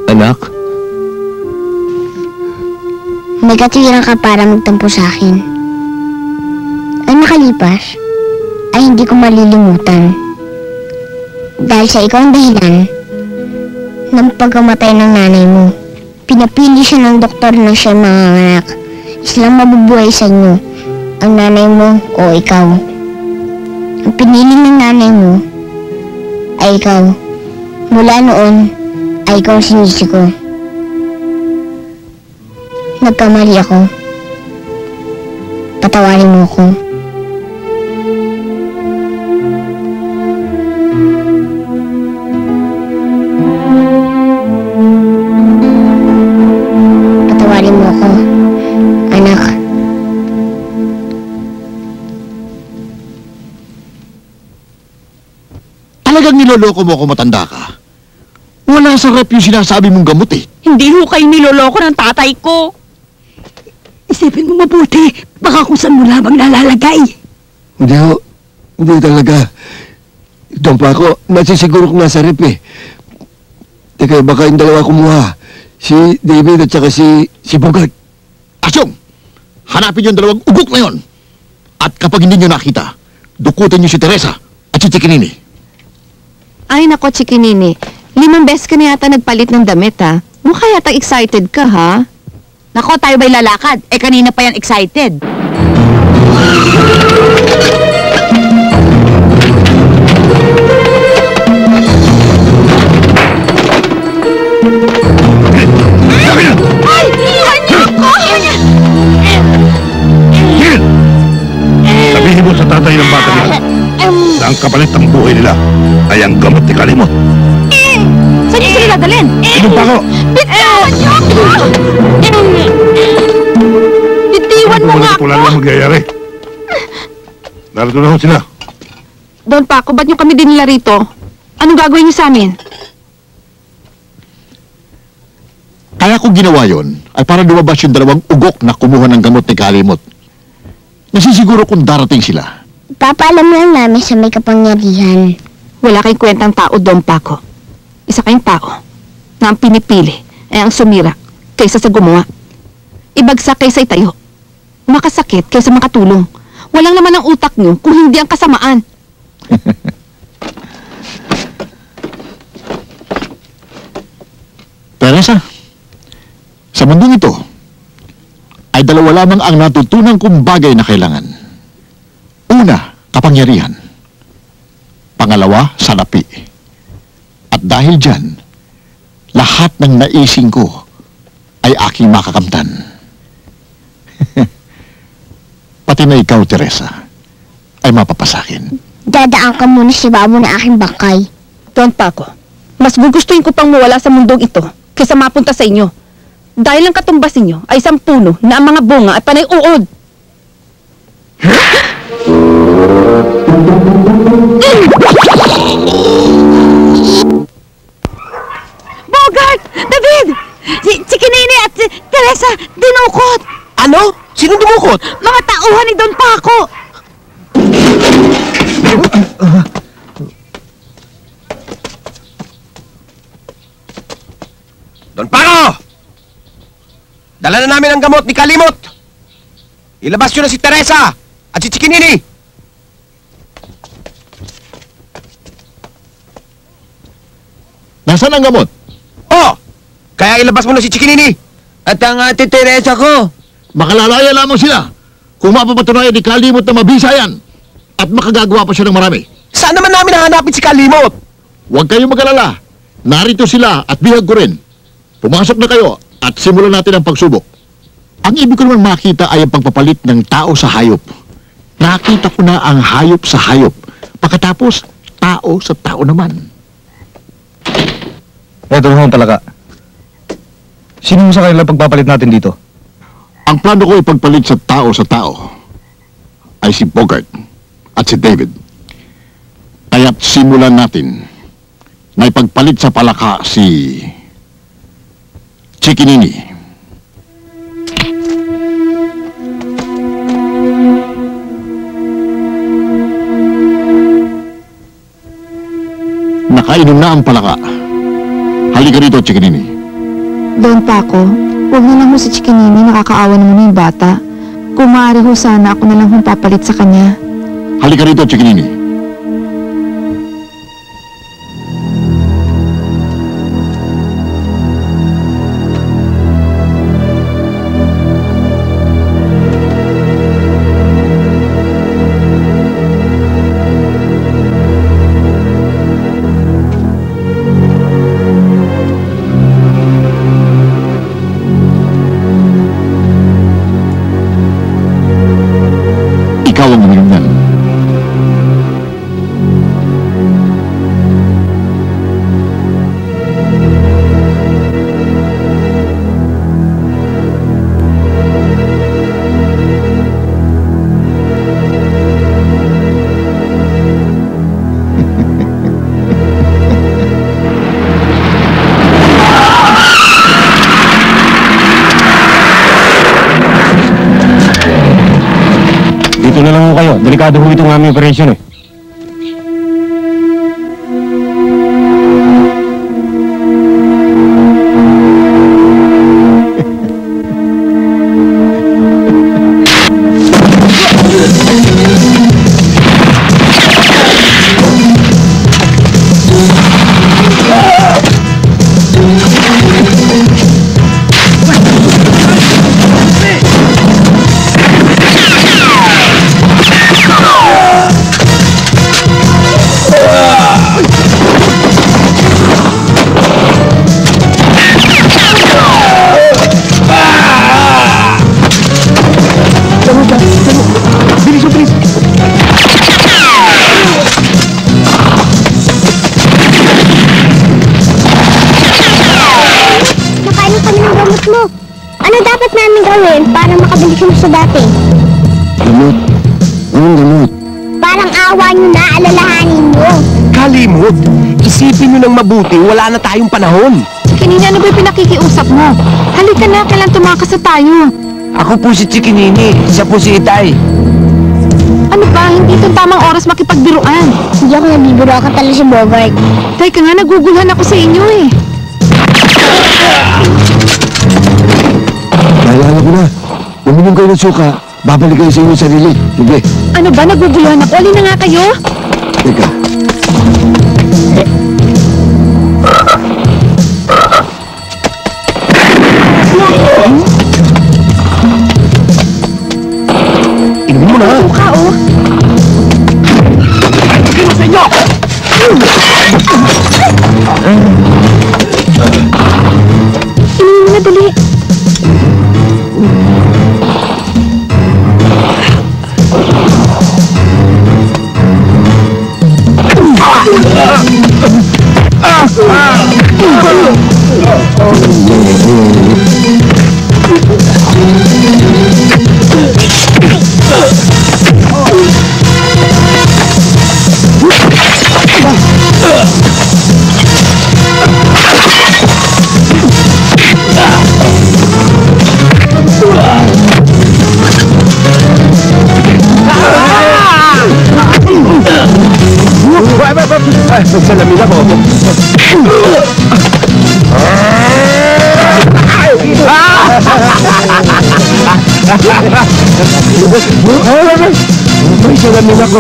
anak. May katwiran ka para magtampo sa akin. Ang nakalipas ay hindi ko malilimutan. Dahil sa ikaw ang dahilan ng pagkamatay ng nanay mo. Pinapili siya ng doktor na siya manganganak. Islang mabubuhay sa inyo, ang nanay mo o ikaw. Ang pinili ng nanay mo ay ikaw. Mula noon ay ikaw ang sinisi ko. Nagkamali ako. Patawarin mo ako. Patawarin mo ako, anak. Talagang niloloko mo ako, matanda ka. Wala sa rep yung sinasabi mong gamot eh. Hindi ho kayo niloloko ng tatay ko. Isipin mo mabuti, baka kung saan mo lamang nalalagay. Hindi ho. Hindi talaga. Doon pa ako, nasisiguro ko nga sa rep eh. Teka, baka yung dalawa kumuha. Si David at saka si Bogart. Asyong! Hanapin yung dalawang ugok na yon. At kapag hindi nyo nakita, dukutin nyo si Teresa at si Chikinini. Ay nako, Chikinini. 5 beses ka na yata nagpalit ng damit ha. Mukha yata excited ka ha. Nako, tayo ba'y lalakad? Eh, kanina pa yan excited. Ay! Iwan niyo ako! Sabihin mo sa tatay ng bata nila na ang kapalit ng buhay nila ay ang gamot ni Kalimot. Saan niyo sila dadalhin? Inom pa ako! Bitawan niyo ako! Bitiwan mo nga Wala lang magyayari. Narito na ho sila. Don Paco, ba't nyo kami dinila rito? Anong gagawin niyo sa amin? Kaya ko ginawa yon ay para lumabas yung dalawang ugok na kumuha ng gamot ni Kalimot. Nasisiguro kung darating sila. Papaalam lang namin sa may kapangyarihan. Wala kayong kwentang tao, Don Paco. Isa kayong tao na ang pinipili ay ang sumira kaysa sa gumawa. Ibagsak kaysa itayo. Makasakit kaysa makatulong. Walang naman ang utak nyo kung hindi ang kasamaan. Teresa, sa mundong ito, ay dalawa lamang ang natutunan kong bagay na kailangan. Una, kapangyarihan. Pangalawa, salapi. At dahil dyan, lahat ng naising ko ay aking makakamtan. Pati na ikaw, Teresa, ay mapapasakin. Dadaan ka muna sa ibabaw ng aking bangkay. Don Paco, mas gugustuhin ko pang mawala sa mundong ito kaysa mapunta sa inyo. Dahil ang katumbas ninyo ay isang puno na ang mga bunga at panay uod. Bogart! David! Si Kinini at si Teresa dinukot! Ano? Sino dumukot? Mga tauhan ni Don Paco! Don Paco! Dala na namin ang gamot ni Kalimot! Ilabas nyo na si Teresa at si Chikinini! Nasaan ang gamot? Oh! Kaya ilabas mo na si Chikinini! At ang ate Teresa ko. Makalalaya lamang sila kung mapapatunayan ni Kalimot na mabisa yan at makagagawa pa siya ng marami. Saan naman namin hahanapin si Kalimot? Huwag kayong mag-alala. Narito sila at bihag ko rin. Pumasok na kayo at simulan natin ang pagsubok. Ang ibig ko naman makita ay ang pagpapalit ng tao sa hayop. Nakita ko na ang hayop sa hayop. Pagkatapos, tao sa tao naman. Eto naman talaga. Sino mo sa kanila pagpapalit natin dito? Ang plano ko ipagpalit sa tao ay si Bogart at si David. Kaya't simulan natin na ipagpalit sa palaka si Chikinini. Nakainom na ang palaka. Halika rito, Chikinini. Don Paco, huwag na lang ho si Chikinini, nakakaawa naman yung bata. Kung maaari ho sana ako na lang hong papalit sa kanya. Halika rito, Chikinini. Ikaw ang uminom yan. Dito na lang ho kayo. Delikado ho itong aming operasyon eh. mo. Ano dapat namin gawin para makabalik mo sa dati? Gamot. Anong gamot? Parang awa nyo na, alalahanin nyo. Kalimot, isipin nyo ng mabuti, wala na tayong panahon. Chikinini, ano ba'y pinakikiusap mo? Halika na, kailan tumakas na tayo? Ako po si Chikinini, siya po si Itay. Ano ba? Hindi itong tamang oras makipagbiruan. Hindi ako nabibiro, ako tala si Bogart. Teka nga, naguguluhan ako sa inyo eh. Naalala ko na. Uminom kayo ng suka, babalik kayo sa inyong sarili. Sige. Ano ba? Naguguluhan ako. Alin na nga kayo? Teka. Tingnan mo na. Suka, oh. Tingnan sa inyo! Inumin mo na, dali. Magsalamin ako. May salamin ako.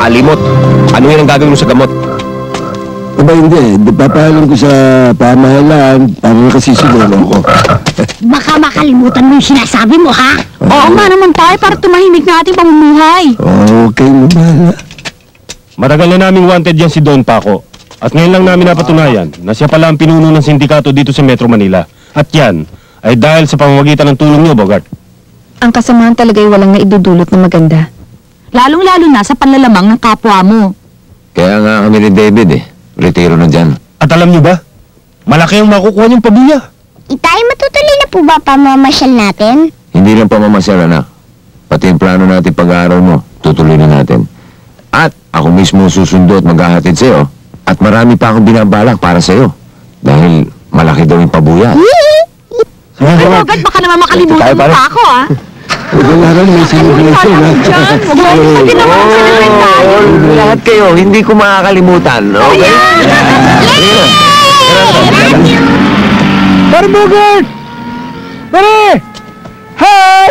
Kalimot, ano yan ang gagawin mo sa gamot? Aba hindi, papahalan ko sa pamahalaan para nakasisiguro ako. Baka makalimutan mo yung sinasabi mo, ha? Oo nga naman tayo para tumahimik na ating pamumuhay. Okay mo ba? Matagal na naming wanted yan si Don Paco. At ngayon lang namin napatunayan na siya pala ang pinuno ng sindikato dito sa Metro Manila. At yan ay dahil sa pamamagitan ng tulong niyo, Bogart. Ang kasamaan talaga ay walang naidudulot na maganda. Lalong-lalo na sa panlalamang ng kapwa mo. Kaya nga kami ni David retiro na dyan. At alam niyo ba, malaki ang makukuha niyong pabuya. Itay, matutuloy na po ba pamamasyal natin? Hindi lang pamamasyal, anak. Pati yung plano natin pag-aaral mo, tutuloy na natin. At ako mismo susundo at maghahatid sa'yo. At marami pa akong binabalak para sa'yo. Dahil malaki daw yung pabuya. Ay, Bogart, baka naman makalimutan mo pa ako, ha? Wala rin may celebration, ha? Lahat kayo, hindi ko makakalimutan, okay? Pare Bogart! Pare! Hi!